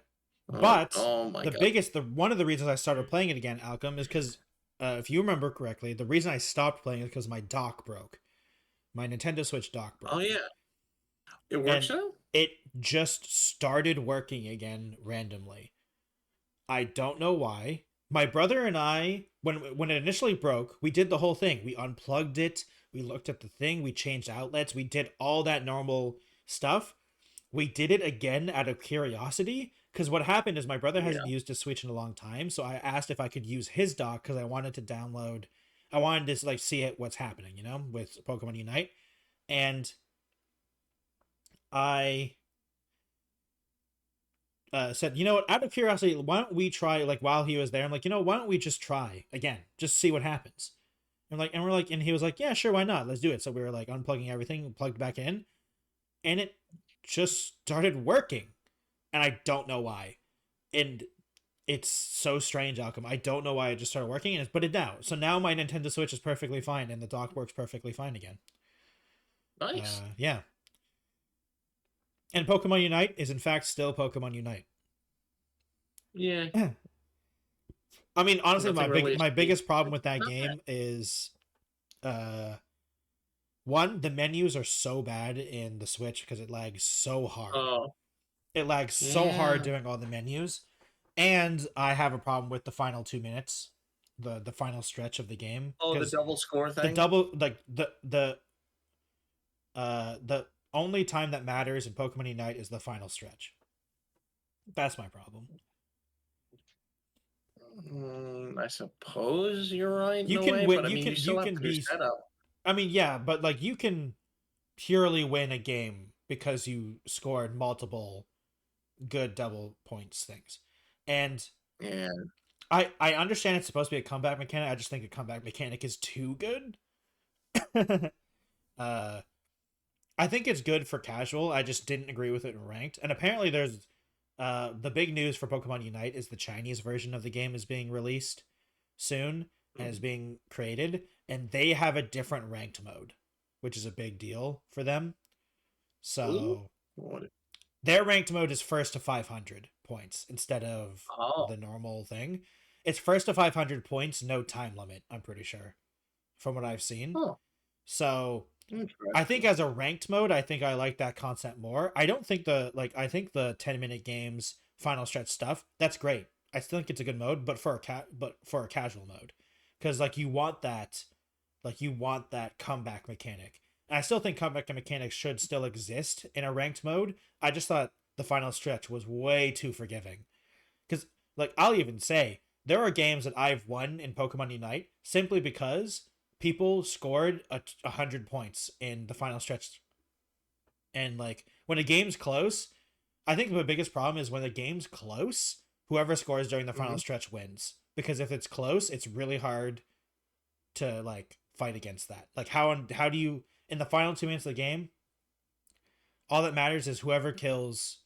But one of the reasons I started playing it again, Alchem, is because if you remember correctly, the reason I stopped playing it is because my dock broke. My Nintendo Switch dock broke. Oh yeah. It works now? It just started working again randomly. I don't know why. My brother and I, when it initially broke, we did the whole thing. We unplugged it. We looked at the thing. We changed outlets. We did all that normal stuff. We did it again out of curiosity, because what happened is my brother hasn't used a Switch in a long time, so I asked if I could use his dock because I wanted to like see what's happening, you know, with Pokemon Unite. And I said, you know what, out of curiosity, why don't we try, like, while he was there, I'm like, you know, why don't we just try again, just see what happens. And he was like, yeah, sure, why not, let's do it. So we were like unplugging everything, plugged back in, and it just started working, and I don't know why. And it's so strange, Alchem. I don't know why it just started working, but it now. So now my Nintendo Switch is perfectly fine, and the dock works perfectly fine again. Nice. Yeah. And Pokemon Unite is in fact still Pokemon Unite. Yeah. I mean, honestly, my biggest problem with that game is, one, the menus are so bad in the Switch because it lags so hard. Oh. It lags so hard doing all the menus, and I have a problem with the final 2 minutes, the final stretch of the game. Oh, the double score thing. The double, like the only time that matters in Pokemon Unite is the final stretch. That's my problem. I suppose you're right. You can win. You can be setup. I mean, yeah, but like you can purely win a game because you scored multiple good double points things, and yeah, I understand it's supposed to be a comeback mechanic. I just think a comeback mechanic is too good. I think it's good for casual. I just didn't agree with it in ranked. And apparently there's the big news for Pokemon Unite is the Chinese version of the game is being released soon and is being created, and they have a different ranked mode, which is a big deal for them. So their ranked mode is first to 500 points instead of the normal thing. It's first to 500 points, no time limit, I'm pretty sure, from what I've seen. So I think as a ranked mode, I think I like that concept more. I don't think I think the 10-minute games, final stretch stuff, that's great. I still think it's a good mode, but for a casual mode, because like you want that comeback mechanic. And I still think comeback mechanics should still exist in a ranked mode. I just thought the final stretch was way too forgiving, because like I'll even say there are games that I've won in Pokemon Unite simply because people scored 100 points in the final stretch. And like when a game's close, I think the biggest problem is when the game's close, whoever scores during the final stretch wins. Because if it's close, it's really hard to like fight against that. Like how do you, in the final 2 minutes of the game, all that matters is whoever kills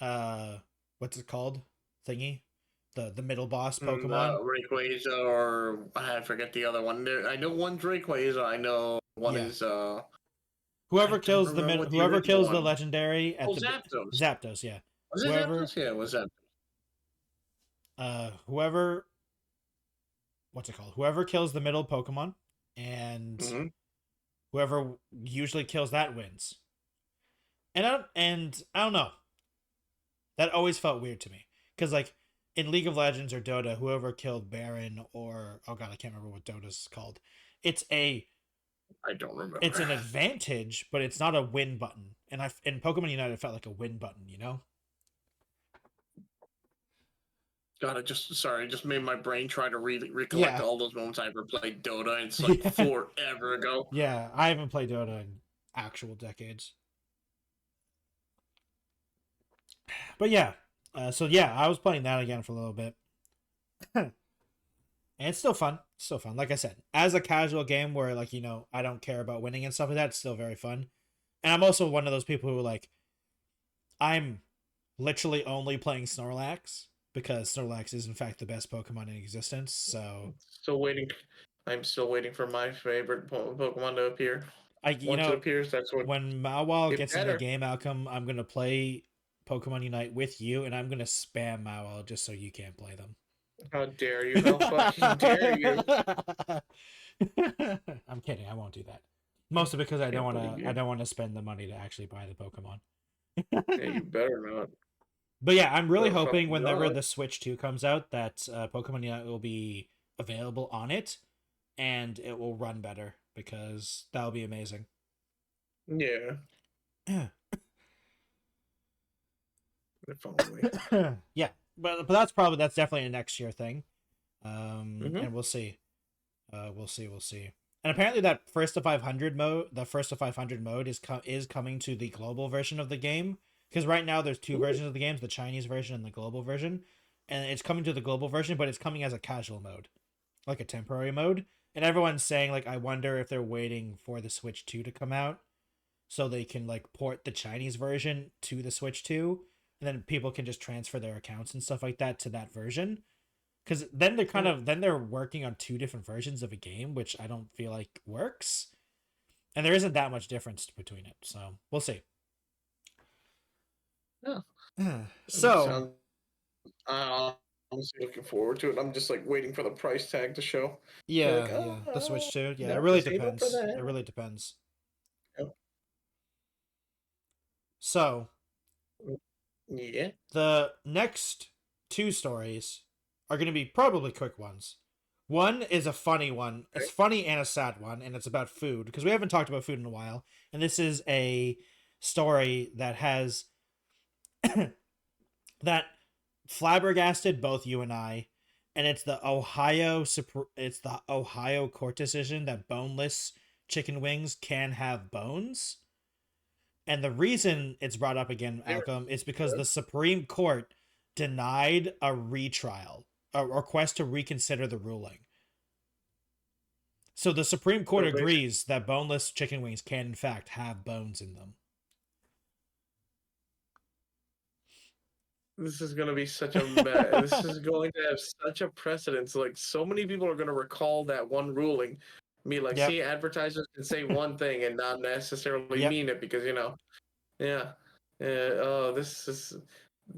what's it called? Thingy? The middle boss Pokemon. Rayquaza, or I forget the other one. I know one's Rayquaza. I know one is whoever kills the legendary at the Zapdos. Zapdos, yeah. Was it Zapdos? Yeah, it was Zapdos. What's it called? Whoever kills the middle Pokemon, and whoever usually kills that wins. And I don't know. That always felt weird to me, because like in League of Legends or Dota, whoever killed Baron or I can't remember what Dota's called. I don't remember. It's an advantage, but it's not a win button. And in Pokemon Unite, it felt like a win button, you know? God, it just made my brain try to recollect all those moments I ever played Dota. It's like forever ago. Yeah, I haven't played Dota in actual decades. But yeah. I was playing that again for a little bit. And it's still fun. Like I said, as a casual game where like, you know, I don't care about winning and stuff like that, it's still very fun. And I'm also one of those people who like, I'm literally only playing Snorlax because Snorlax is in fact the best Pokemon in existence. So I'm still waiting for my favorite Pokemon to appear. Once it appears, that's when Mawile gets in the game, Alchem, I'm gonna play Pokemon Unite with you, and I'm gonna spam Mawile just so you can't play them. How dare you? How fucking dare you? I'm kidding. I won't do that. Mostly because I don't want to spend the money to actually buy the Pokemon. Yeah, you better not. But yeah, I'm really hoping whenever the Switch 2 comes out that Pokemon Unite will be available on it, and it will run better, because that'll be amazing. Yeah. Yeah, but that's definitely a next year thing, and we'll see. We'll see. And apparently that first to 500 mode is coming to the global version of the game, because right now there's two versions of the games, the Chinese version and the global version, and it's coming to the global version, but it's coming as a casual mode, like a temporary mode. And everyone's saying like, I wonder if they're waiting for the Switch 2 to come out so they can like port the Chinese version to the Switch 2, and then people can just transfer their accounts and stuff like that to that version. Because then they're working on two different versions of a game, which I don't feel like works. And there isn't that much difference between it. So we'll see. Yeah. So I'm just looking forward to it. I'm just like waiting for the price tag to show. Yeah, the Switch 2. Yeah, it really depends. It really depends. Yep. So Yeah. The next two stories are going to be probably quick ones. One is a funny one. Okay. It's funny and a sad one, and it's about food because we haven't talked about food in a while. And this is a story that has that flabbergasted both you and I, and it's the Ohio court decision that boneless chicken wings can have bones. And the reason it's brought up again, Alchem, is because the Supreme Court denied a retrial, a request to reconsider the ruling. So the Supreme Court agrees that boneless chicken wings can, in fact, have bones in them. This is going to be such a this is going to have such a precedence. Like, so many people are going to recall that one ruling. See, advertisers can say one thing and not necessarily mean it because,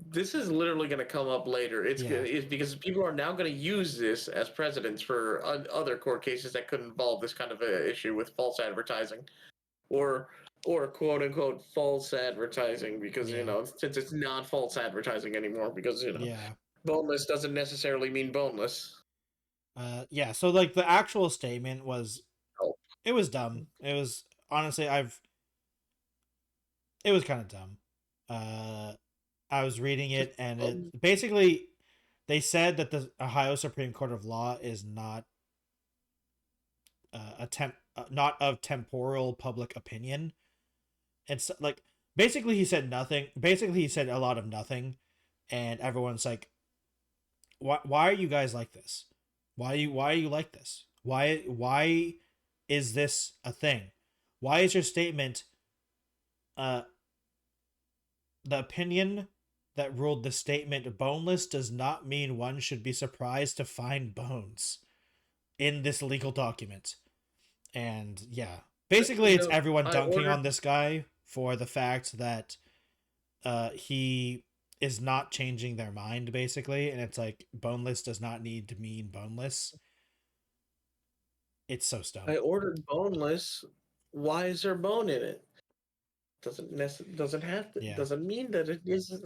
this is literally going to come up later. It's because people are now going to use this as precedents for other court cases that could involve this kind of a issue with false advertising or quote unquote false advertising because since it's not false advertising anymore because boneless doesn't necessarily mean boneless. So like the actual statement was it was dumb. It was honestly it was kind of dumb. I was reading it and it basically they said that the Ohio Supreme Court of Law is not not of temporal public opinion. It's like basically he said nothing. Basically he said a lot of nothing, and everyone's like, why are you guys like this? Why are you like this? Why is this a thing? Why is your statement the opinion that ruled the statement boneless does not mean one should be surprised to find bones in this legal document? And basically it's everyone dunking on this guy for the fact that he is not changing their mind, basically, and it's like boneless does not need to mean boneless. It's so dumb. I ordered boneless. Why is there bone in it? Doesn't have to. Doesn't mean that it is.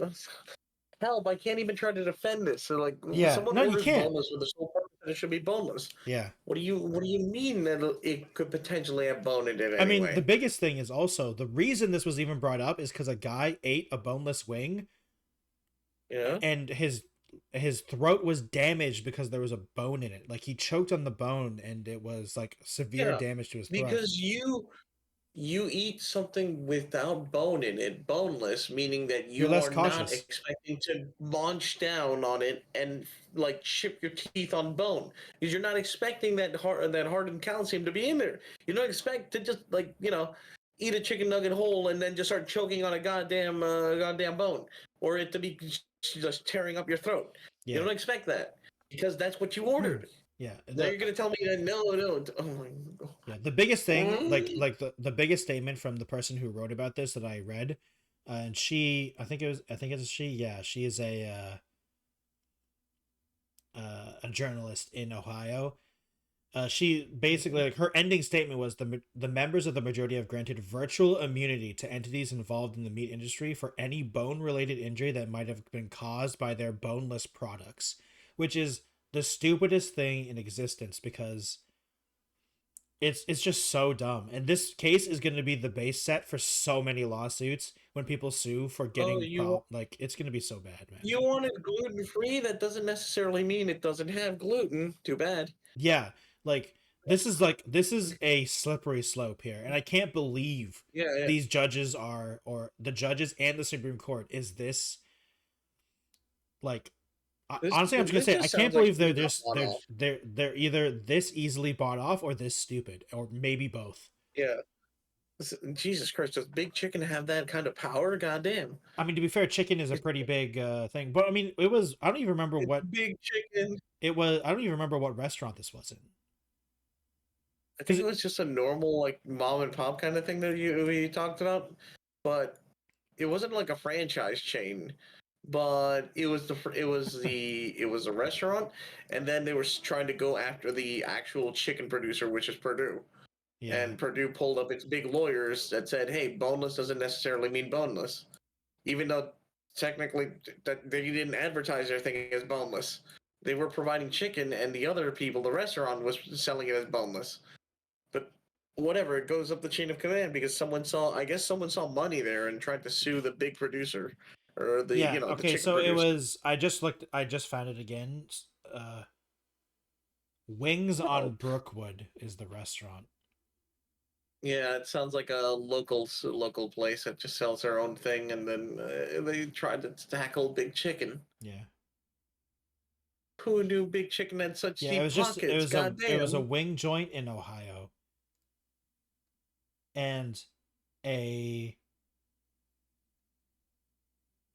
Help! I can't even try to defend this. So someone orders boneless with the sole purpose that it should be boneless. Yeah. What do you mean that it could potentially have bone in it? Anyway? I mean, the biggest thing is also the reason this was even brought up is because a guy ate a boneless wing. Yeah. And his throat was damaged because there was a bone in it. Like he choked on the bone, and it was like severe damage to his throat. Because you eat something without bone in it, boneless, meaning that you are not expecting to munch down on it and like chip your teeth on bone, because you're not expecting that hardened calcium to be in there. You don't expect to just eat a chicken nugget whole and then just start choking on a goddamn bone, or it to be just tearing up your throat. Yeah. You don't expect that because that's what you ordered. Yeah. Now you're gonna tell me that no. Oh my God. Yeah. The biggest thing, like the biggest statement from the person who wrote about this that I read, and she, I think it's she. Yeah, she is a journalist in Ohio. She basically, like, her ending statement was the members of the majority have granted virtual immunity to entities involved in the meat industry for any bone related injury that might have been caused by their boneless products, which is the stupidest thing in existence because it's just so dumb. And this case is going to be the base set for so many lawsuits when people sue for getting it's going to be so bad, man. You want it gluten free? That doesn't necessarily mean it doesn't have gluten. Too bad. Yeah. Like this is a slippery slope here, and I can't believe these judges or the judges and the Supreme Court is this like honestly, I'm just gonna say I can't believe they're either this easily bought off or this stupid, or maybe both. Yeah. Jesus Christ, does Big Chicken have that kind of power? Goddamn. I mean, to be fair, chicken is a pretty big thing, but I mean, I don't even remember what Big Chicken. It was. I don't even remember what restaurant this was in. I think it was just a normal like mom and pop kind of thing that we talked about, but it wasn't like a franchise chain. But it was a restaurant, and then they were trying to go after the actual chicken producer, which is Purdue. Yeah. And Purdue pulled up its big lawyers that said, "Hey, boneless doesn't necessarily mean boneless," even though technically that they didn't advertise their thing as boneless. They were providing chicken, and the other people, the restaurant, was selling it as boneless. But whatever, it goes up the chain of command because someone saw money there and tried to sue the big producer or the yeah. the Okay, chicken so producer. it was. I just found it again. Wings on Brookwood is the restaurant. Yeah, it sounds like a local place that just sells their own thing, and then they tried to tackle Big Chicken. Yeah. Who knew Big Chicken had such deep pockets? It was a wing joint in Ohio, and he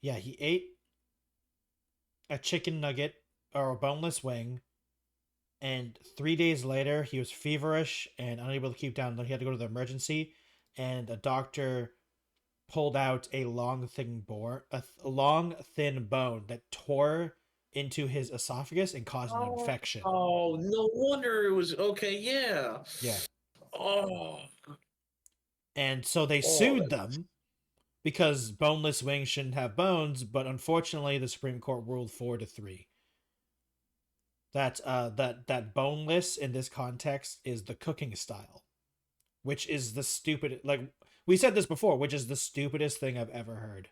ate a chicken nugget or a boneless wing, and 3 days later he was feverish and unable to keep down. He had to go to the emergency, and a doctor pulled out a long thin bone that tore into his esophagus and caused an infection. Oh, no wonder it was okay. Yeah. Yeah. Oh. And so they sued them because boneless wings shouldn't have bones, but unfortunately the Supreme Court ruled 4-3. That boneless in this context is the cooking style, which is the stupid, like we said this before, which is the stupidest thing I've ever heard.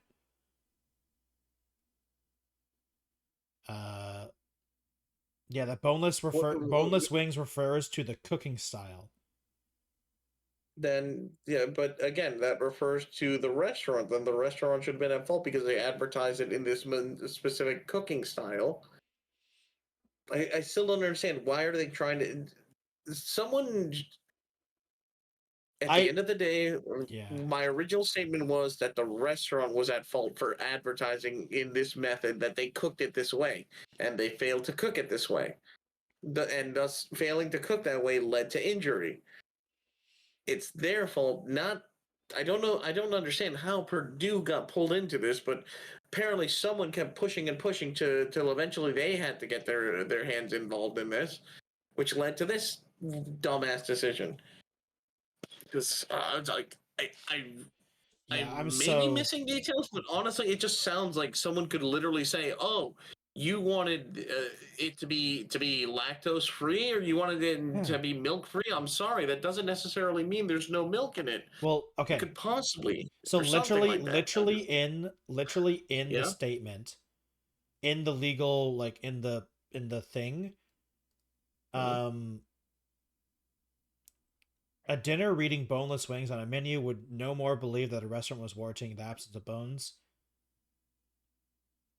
Yeah, that boneless wings refers to the cooking style. Then yeah, but again, that refers to the restaurant. Then the restaurant should have been at fault because they advertised it in this specific cooking style. I still don't understand, why are they trying to? Someone at the end of the day, my original statement was that the restaurant was at fault for advertising in this method, that they cooked it this way, and they failed to cook it this way. And thus failing to cook that way led to injury. It's their fault, not. I don't know. I don't understand how Purdue got pulled into this, but apparently someone kept pushing and pushing till eventually they had to get their hands involved in this, which led to this dumbass decision. Because I'm maybe missing details, but honestly, it just sounds like someone could literally say, "Oh, you wanted it to be lactose free, or you wanted it to be milk free." I'm sorry, that doesn't necessarily mean there's no milk in it. Well, okay, it could possibly. So literally in the statement, in the legal, like in the thing, a dinner reading boneless wings on a menu would no more believe that a restaurant was warranting the absence of bones.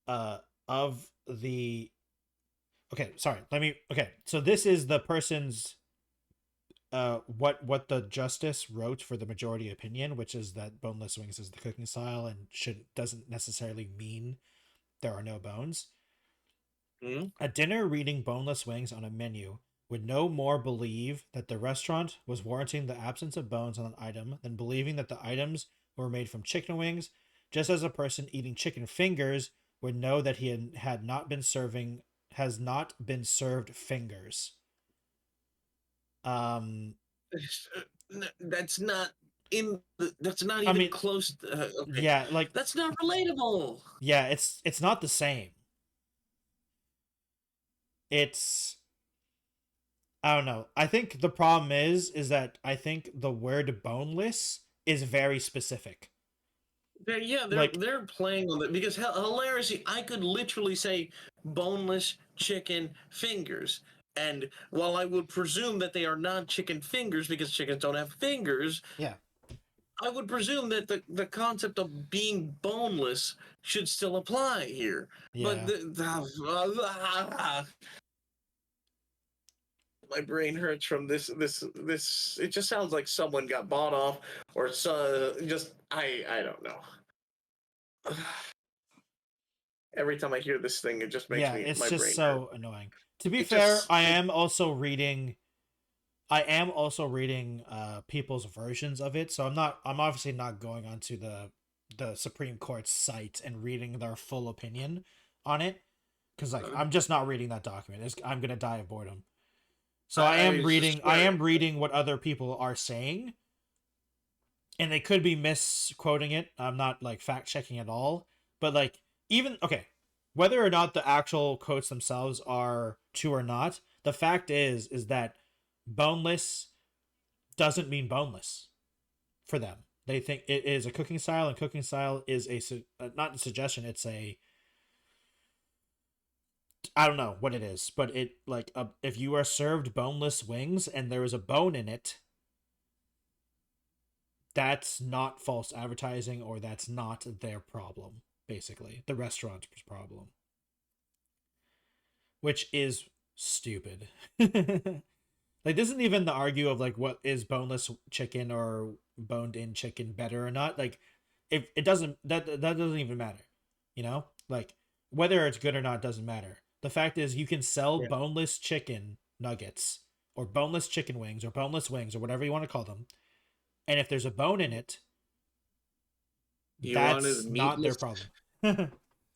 So this is the person's what the justice wrote for the majority opinion, which is that boneless wings is the cooking style and doesn't necessarily mean there are no bones. A dinner reading boneless wings on a menu would no more believe that the restaurant was warranting the absence of bones on an item than believing that the items were made from chicken wings, just as a person eating chicken fingers would know that he has not been served fingers. That's not even close. Okay. Yeah, like that's not relatable. Yeah, it's not the same. I don't know. I think the problem is that I think the word boneless is very specific. They're playing on it because hilariously, I could literally say boneless chicken fingers. And while I would presume that they are not chicken fingers because chickens don't have fingers, I would presume that the concept of being boneless should still apply here. Yeah. But my brain hurts from this. It just sounds like someone got bought off, or I don't know. Every time I hear this thing, it just makes me. It's just so annoying. To be fair, I am also reading people's versions of it, so I'm obviously not going onto the Supreme Court's site and reading their full opinion on it, because I'm just not reading that document. I'm gonna die of boredom. So I am reading what other people are saying, and they could be misquoting it. I'm not fact checking at all, but even okay, whether or not the actual quotes themselves are true or not, the fact is that boneless doesn't mean boneless for them. They think it is a cooking style, and cooking style is not a suggestion. It's a, I don't know what it is, but it like if you are served boneless wings and there is a bone in it, that's not false advertising, or that's not their problem. Basically, the restaurant's problem, which is stupid. Like, this isn't even the argue of like what is boneless chicken or boned in chicken better or not. Like, if it doesn't, that doesn't even matter, you know. Like, whether it's good or not doesn't matter. The fact is, you can sell boneless chicken nuggets or boneless chicken wings or boneless wings or whatever you want to call them, and if there's a bone in it, that's not their problem.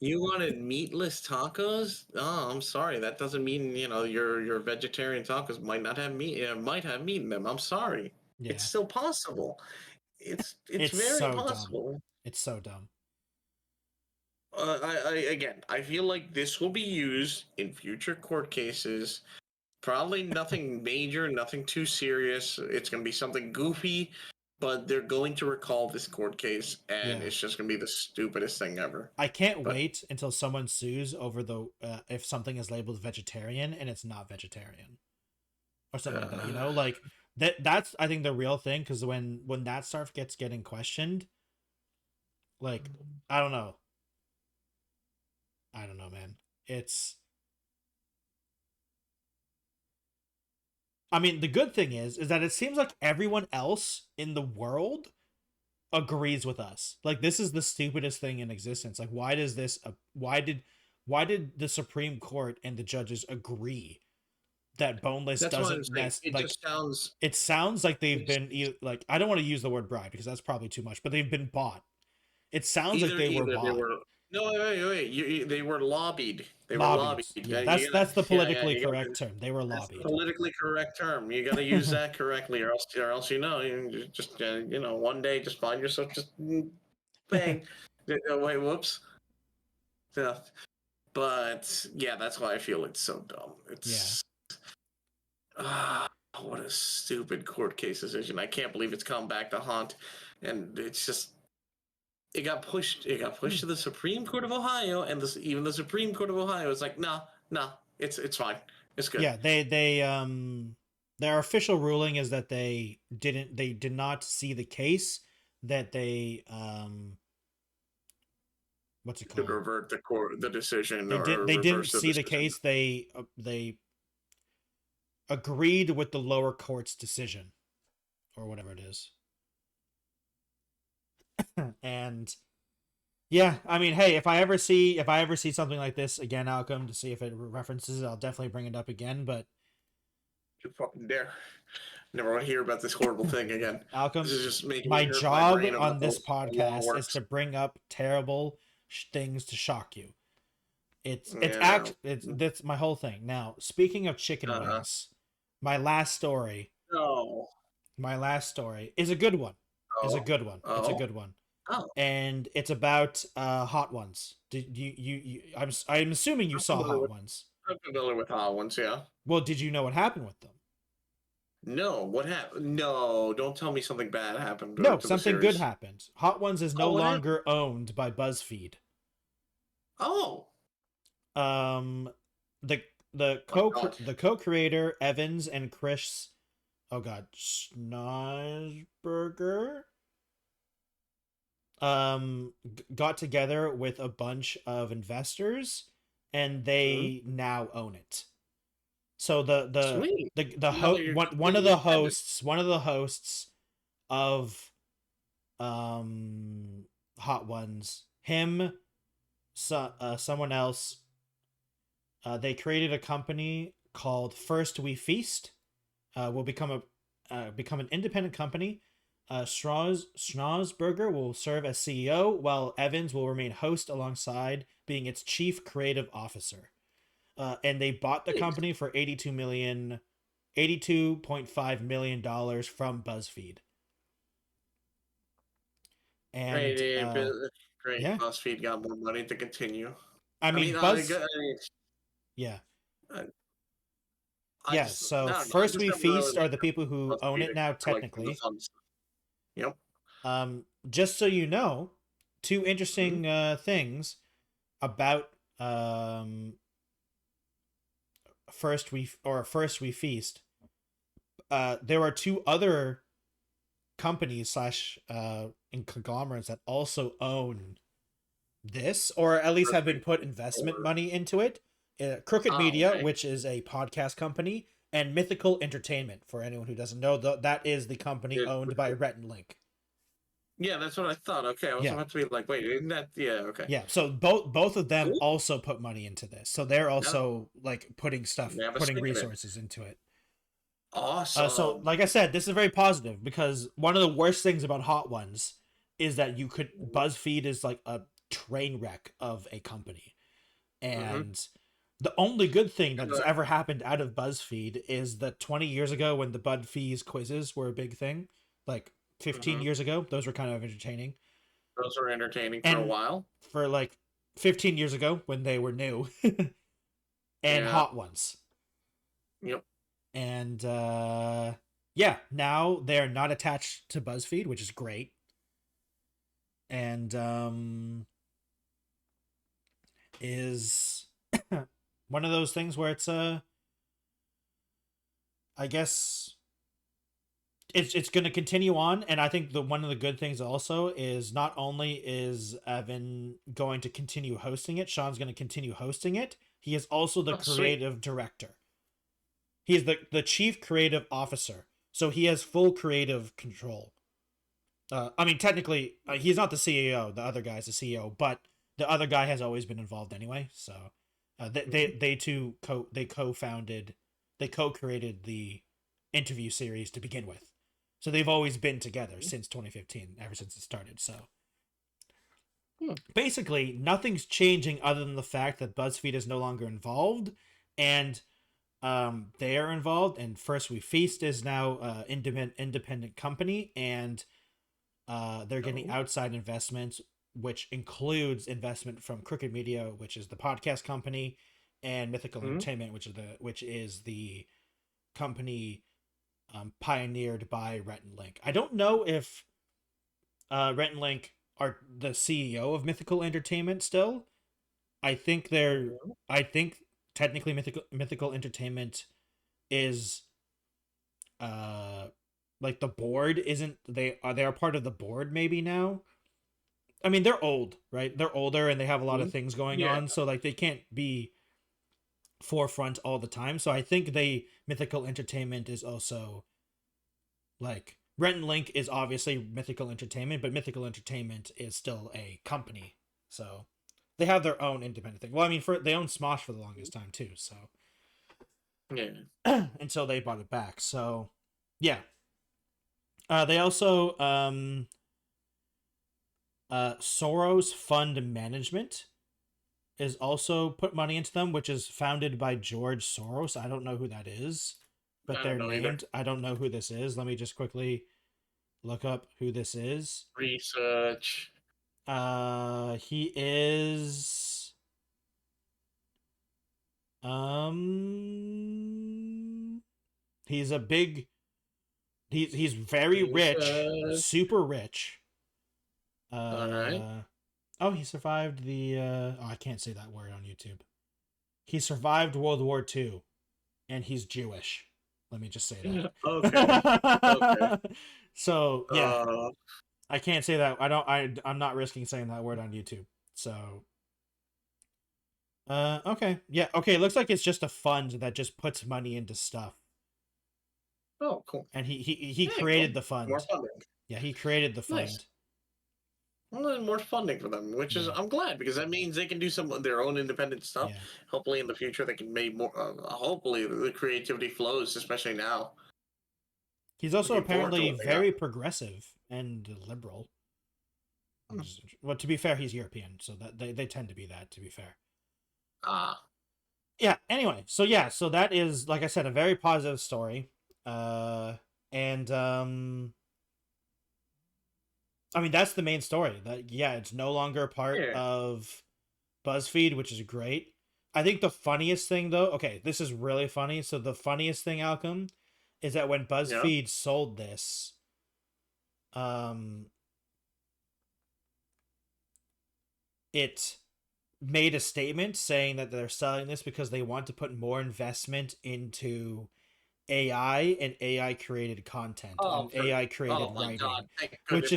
You wanted meatless tacos? Oh, I'm sorry. That doesn't mean, you know, your vegetarian tacos might not have meat. Might have meat in them. I'm sorry. Yeah. It's still possible. It's very so possible. Dumb. It's so dumb. I feel like this will be used in future court cases. Probably nothing major, nothing too serious. It's going to be something goofy, but they're going to recall this court case, and it's just going to be the stupidest thing ever. I can't wait until someone sues over the if something is labeled vegetarian and it's not vegetarian, or something like that. You know, like that's I think the real thing, because when that stuff gets getting questioned, like I don't know, man. It's. I mean, the good thing is that it seems like everyone else in the world agrees with us. Like, this is the stupidest thing in existence. Like, why does this? Why did the Supreme Court and the judges agree that boneless doesn't? It sounds like they've been like, I don't want to use the word bribed because that's probably too much, but they've been bought. It sounds like they were bought. No, wait. They were lobbied. They were lobbied. Yeah, that's the politically correct term. They were lobbied. That's the politically correct term. You got to use that correctly, or else you just one day just find yourself just bang. Wait, whoops. Yeah. But yeah, that's why I feel it's so dumb. It's what a stupid court case decision. I can't believe it's come back to haunt, and it's just. It got pushed to the Supreme Court of Ohio, and even the Supreme Court of Ohio is like, no, it's fine, it's good. Yeah, their official ruling is that they did not see the case, that they what's it called? To revert the decision. They didn't see the case. They agreed with the lower court's decision, or whatever it is. And yeah, I mean, hey, if I ever see something like this again, Alchem, to see if it references it, I'll definitely bring it up again. But you fucking dare! Never want to hear about this horrible thing again. Alchem, this is just making my job on this podcast is to bring up terrible things to shock you. That's my whole thing. Now, speaking of chicken wings, my last story. No. My last story is a good one. It's a good one. It's a good one. Oh. And it's about Hot Ones. Did you I'm assuming you saw Hot Ones. I'm familiar with Hot Ones, yeah. Well, did you know what happened with them? No, what happened? No, don't tell me something bad happened. No, something good happened. Hot Ones is no longer owned by BuzzFeed. Oh. The co-creator Evans and Chris Schnozberger got together with a bunch of investors, and they now own it. So one of the hosts of Hot Ones, someone else, they created a company called First We Feast. Will become an independent company. Schnozberger will serve as CEO, while Evans will remain host alongside being its chief creative officer. And they bought the company for $82.5 million from BuzzFeed. And great. Yeah. BuzzFeed got more money to continue. I mean, yeah. So First We Feast are the people who own it now, technically. Yep. Just so you know, two interesting things about First We Feast. There are two other companies / conglomerates that also own this, or at least have been put investment money into it. Crooked Media, which is a podcast company, and Mythical Entertainment, for anyone who doesn't know, that is the company owned by Rhett and Link. Yeah, that's what I thought. Okay, I was about to be like, wait, isn't that? Yeah, okay. Yeah, so both of them also put money into this, so they're also like putting resources into it. Awesome. So, like I said, this is very positive, because one of the worst things about Hot Ones is that BuzzFeed is like a train wreck of a company, and the only good thing that's ever happened out of BuzzFeed is that 20 years ago, when the BuzzFeed quizzes were a big thing, like 15 years ago, those were kind of entertaining. Those were entertaining for a while. For like 15 years ago, when they were new. And Hot Ones. Yep. And now they're not attached to BuzzFeed, which is great. And is one of those things where it's I guess it's going to continue on. And I think one of the good things also is, not only is Evan going to continue hosting it, Sean's going to continue hosting it, he is also the creative director. He's the chief creative officer, so he has full creative control. I mean, technically, he's not the CEO. The other guy's the CEO, but the other guy has always been involved anyway. So they co-created the interview series to begin with. So they've always been together since 2015, ever since it started. So basically, nothing's changing other than the fact that BuzzFeed is no longer involved, and they are involved, and First We Feast is now independent company, and they're getting outside investments, which includes investment from Crooked Media, which is the podcast company, and Mythical Entertainment, which is the company pioneered by Rhett and Link. I don't know if Rhett and Link are the CEO of Mythical Entertainment still. I think technically Mythical Entertainment is like the board isn't, they are part of the board maybe now. I mean, they're old, right? They're older and they have a lot of things going on, so like they can't be forefront all the time. So I think Mythical Entertainment is also, like, Rhett and Link is obviously Mythical Entertainment, but Mythical Entertainment is still a company. So they have their own independent thing. Well, I mean, they owned Smosh for the longest time too, so until they bought it back. So yeah. They also Soros Fund Management is also put money into them, which is founded by George Soros. I don't know who that is, but they're named. I don't know who this is. Let me just quickly look up who this is. Research. He is he's a big, he's very rich, super rich. All right. Oh, he survived the I can't say that word on YouTube. He survived World War II, and he's Jewish. Let me just say that. Okay. So yeah, I can't say that. I'm not risking saying that word on YouTube. So okay, yeah, okay. It looks like it's just a fund that just puts money into stuff. Oh, cool. And he created the fund. More funding. Yeah, he created the fund. Nice. Well, more funding for them, which is, I'm glad, because that means they can do some of their own independent stuff. Yeah. Hopefully in the future they can make more, hopefully the creativity flows, especially now. He's also apparently very progressive and liberal. Well, to be fair, he's European, so that they tend to be that, to be fair. Yeah, anyway, so that is, like I said, a very positive story. And I mean, that's the main story. That it's no longer part of BuzzFeed, which is great. I think the funniest thing, though, okay, this is really funny. So the funniest thing, Alchem, is that when BuzzFeed sold this, it made a statement saying that they're selling this because they want to put more investment into AI and AI created content and AI created writing, which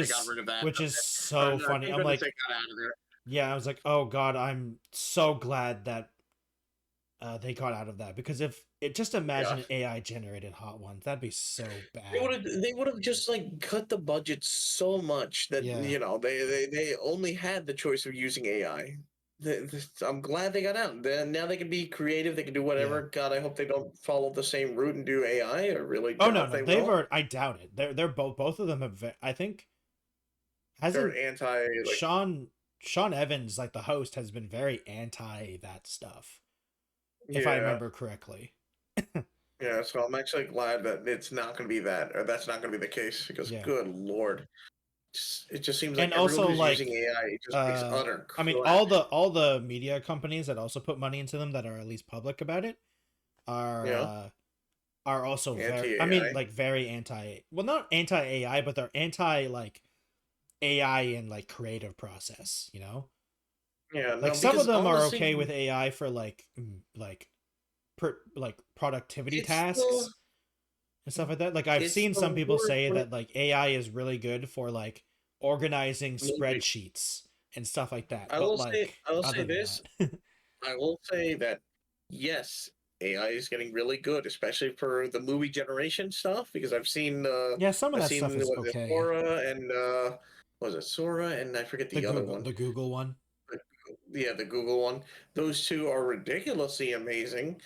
is so funny. I'm like, yeah, I was like, oh god, I'm so glad that they got out of that, because if it just imagine AI generated hot ones, that'd be so bad. They would have just like cut the budget so much that you know they only had the choice of using AI. I'm glad they got out. Now they can be creative. They can do whatever. God, I hope they don't follow the same route and do AI. Or really? Oh no, I doubt it. They're both of them have. I think hasn't anti Sean Evans, like the host, has been very anti that stuff, if I remember correctly. Yeah, so I'm actually glad that it's not going to be that, or that's not going to be the case, because good lord. It just seems like and also like using AI, it just makes utter crap. I mean, all the media companies that also put money into them that are at least public about it are also very, I mean, like very anti, well, not anti AI, but they're anti like AI and like creative process, you know? Yeah, like some of them are okay with AI for like productivity tasks and stuff like that. Like I've seen some people say that like AI is really good for like organizing spreadsheets and stuff like that. I will say this. I will say that yes, AI is getting really good, especially for the movie generation stuff, because I've seen some of that stuff is okay. Sora and was it Sora and I forget the other one. The Google one. Yeah, the Google one. Those two are ridiculously amazing.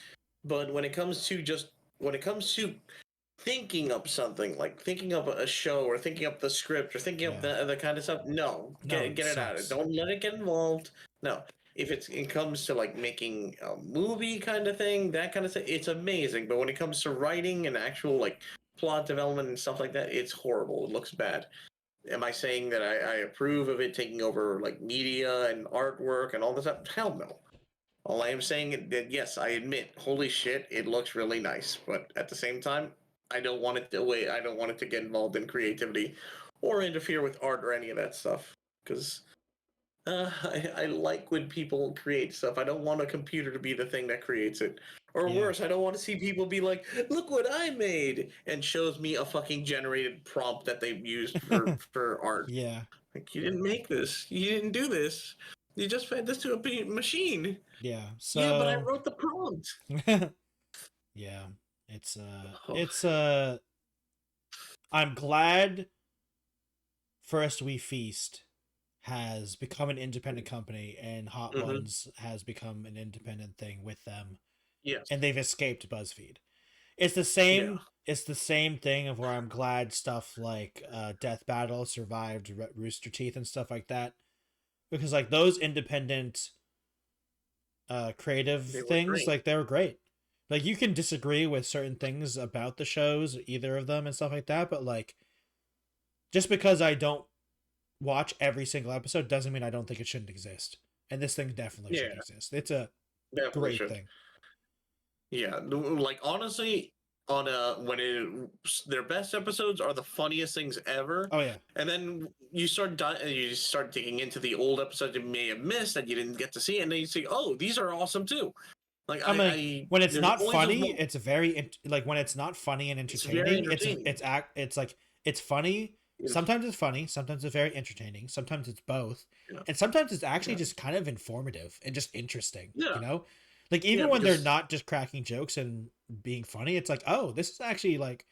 But when it comes to thinking up something, like thinking up a show or thinking up the script or thinking up the kind of stuff, get it out of it. Don't let it get involved. No. If it comes to like making a movie kind of thing, that kind of thing, it's amazing. But when it comes to writing and actual like plot development and stuff like that, it's horrible. It looks bad. Am I saying that I approve of it taking over like media and artwork and all this stuff? Hell no. All I am saying is that yes, I admit, holy shit, it looks really nice. But at the same time, I don't want it to get involved in creativity or interfere with art or any of that stuff. Because I like when people create stuff. I don't want a computer to be the thing that creates it. Or worse, I don't want to see people be like, look what I made, and shows me a fucking generated prompt that they've used for art. Yeah. Like, you didn't make this. You didn't do this. You just fed this to a machine. Yeah. So yeah, but I wrote the prompt. Yeah. I'm glad First We Feast has become an independent company and Hot Ones has become an independent thing with them. Yes. And they've escaped BuzzFeed. It's the same it's the same thing of where I'm glad stuff like Death Battle survived Rooster Teeth and stuff like that. Because like those independent creative things, like they were great. Like you can disagree with certain things about the shows, either of them and stuff like that, but like just because I don't watch every single episode doesn't mean I don't think it shouldn't exist. And this thing definitely should exist. It's a great thing. Yeah, like honestly, their best episodes are the funniest things ever. Oh yeah. And then you start digging into the old episodes you may have missed that you didn't get to see, and then you see, oh, these are awesome too. Like when it's not funny, it's very like when it's not funny and entertaining. It's like it's funny. Sometimes it's funny, sometimes it's very entertaining, sometimes it's both, and sometimes it's actually just kind of informative and just interesting. You know, like even when they're not just cracking jokes and being funny, it's like, oh, this is actually like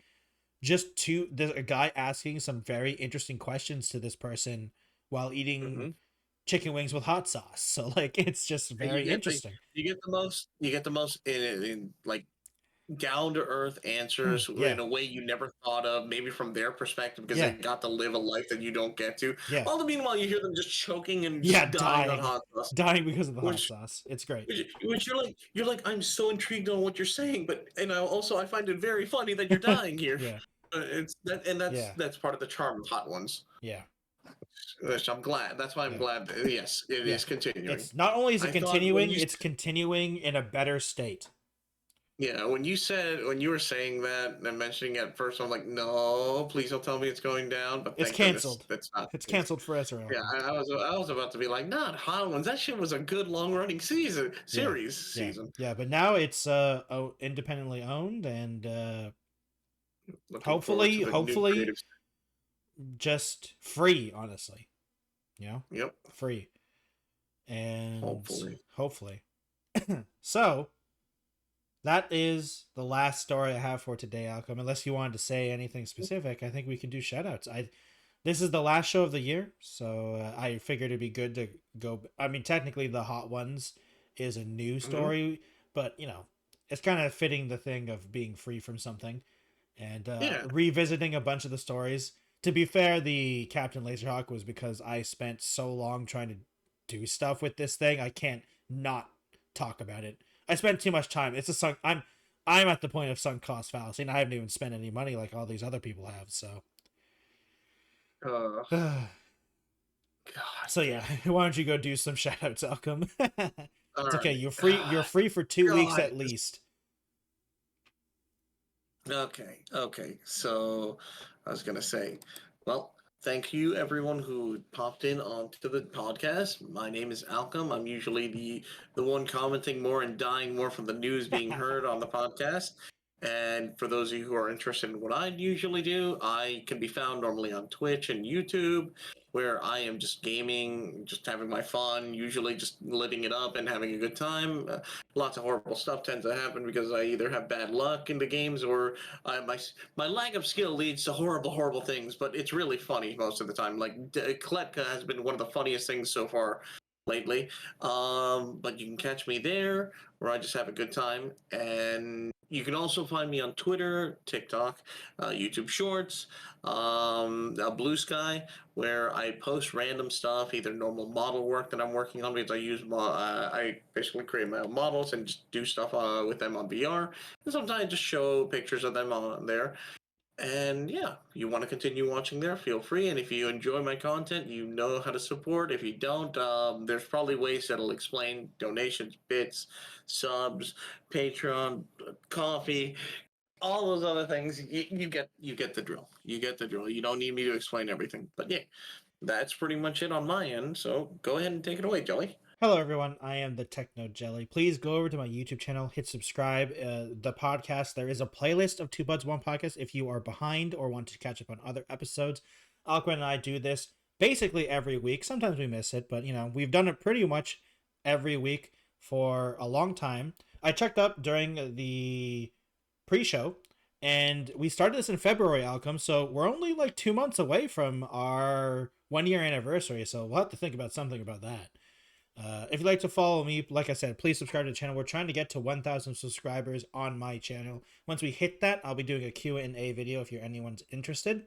just there's a guy asking some very interesting questions to this person while eating chicken wings with hot sauce. So like it's just very interesting. You get the most in like down to earth answers in a way you never thought of, maybe from their perspective, because they got to live a life that you don't get to. All the meanwhile, you hear them just choking and dying on hot sauce, dying because of the hot sauce. It's great. Which you're like, I'm so intrigued on what you're saying, but I find it very funny that you're dying here. That's part of the charm of Hot Ones. Yeah. which I'm glad. That's why I'm glad. Yes, it is continuing. It's not only is it continuing, it's continuing in a better state. Yeah, when you were saying that and mentioning it at first, I'm like, no, please don't tell me it's going down. But it's canceled. It's not. It's canceled for us. Yeah, I was about to be like, not Hotones. That shit was a good long running season. Yeah, but now it's independently owned and hopefully just free. Honestly, Yep. Free, and hopefully. So. That is the last story I have for today, Alchem. Unless you wanted to say anything specific, I think we can do shoutouts. This is the last show of the year, so I figured it'd be good to go. I mean, technically, the Hot Ones is a new story, but it's kind of fitting the thing of being free from something and revisiting a bunch of the stories. To be fair, the Captain Laserhawk was because I spent so long trying to do stuff with this thing. I can't not talk about it. I spent too much time. It's a sunk. I'm at the point of sunk cost fallacy, and I haven't even spent any money like all these other people have. So, so yeah. Why don't you go do some shoutouts, Alchem? It's okay. You're free. You're free for 2 weeks at least. Okay. So I was gonna say, well. Thank you, everyone who popped in onto the podcast. My name is Alchem. I'm usually the one commenting more and dying more from the news being heard on the podcast. And for those of you who are interested in what I usually do, I can be found normally on Twitch and YouTube, where I am just gaming, just having my fun, usually just living it up and having a good time. Lots of horrible stuff tends to happen because I either have bad luck in the games or my lack of skill leads to horrible things, but it's really funny most of the time. Like, Kletka has been one of the funniest things so far lately. But you can catch me there where I just have a good time. And you can also find me on Twitter, TikTok, YouTube Shorts, Blue Sky, where I post random stuff, either normal model work that I'm working on because I basically create my own models and just do stuff with them on VR. And sometimes I just show pictures of them on there. And yeah, you want to continue watching there, feel free. And if you enjoy my content, you know how to support. If you don't, there's probably ways that'll explain donations, bits, subs, Patreon, coffee, all those other things. You get the drill. You don't need me to explain everything. But yeah, that's pretty much it on my end. So go ahead and take it away, Jelly. Hello, everyone. I am the Techno Jelly. Please go over to my YouTube channel, hit subscribe. The podcast, there is a playlist of Two Buds, One Podcast if you are behind or want to catch up on other episodes. Alchem and I do this basically every week. Sometimes we miss it, but we've done it pretty much every week for a long time. I checked up during the pre-show, and we started this in February, Alchem, so we're only like 2 months away from our 1-year anniversary, so we'll have to think about something about that. If you'd like to follow me, like I said, please subscribe to the channel. We're trying to get to 1,000 subscribers on my channel. Once we hit that, I'll be doing a Q&A video if anyone's interested.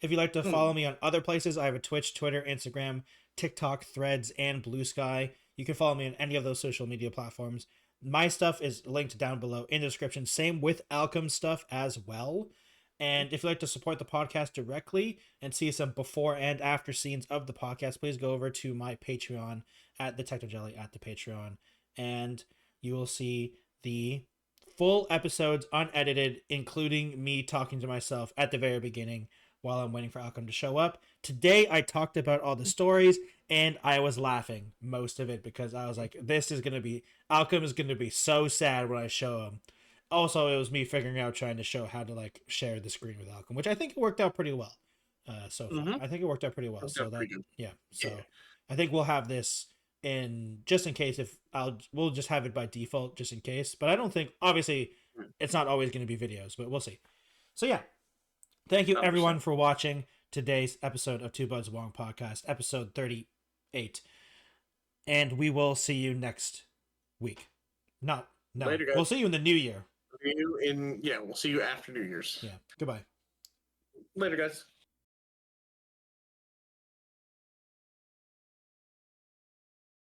If you'd like to follow me on other places, I have a Twitch, Twitter, Instagram, TikTok, Threads, and Blue Sky. You can follow me on any of those social media platforms. My stuff is linked down below in the description. Same with Alchem's stuff as well. And if you'd like to support the podcast directly and see some before and after scenes of the podcast, please go over to my Patreon at the Technojelly at the Patreon. And you will see the full episodes unedited, including me talking to myself at the very beginning while I'm waiting for Alchem to show up. Today, I talked about all the stories, and I was laughing most of it because I was like, Alchem is going to be so sad when I show him. Also, it was me figuring out trying to show how to share the screen with Alchem, which I think it worked out pretty well. So far. I think it worked out pretty well. I think we'll have this in just in case we'll just have it by default just in case. But I don't think obviously it's not always going to be videos, but we'll see. So yeah, thank you everyone for watching today's episode of Two Buds Wong Podcast, episode 38, and we will see you next week. No, later, guys. We'll see you in the new year. We'll see you after New Year's. Yeah. Goodbye. Later, guys.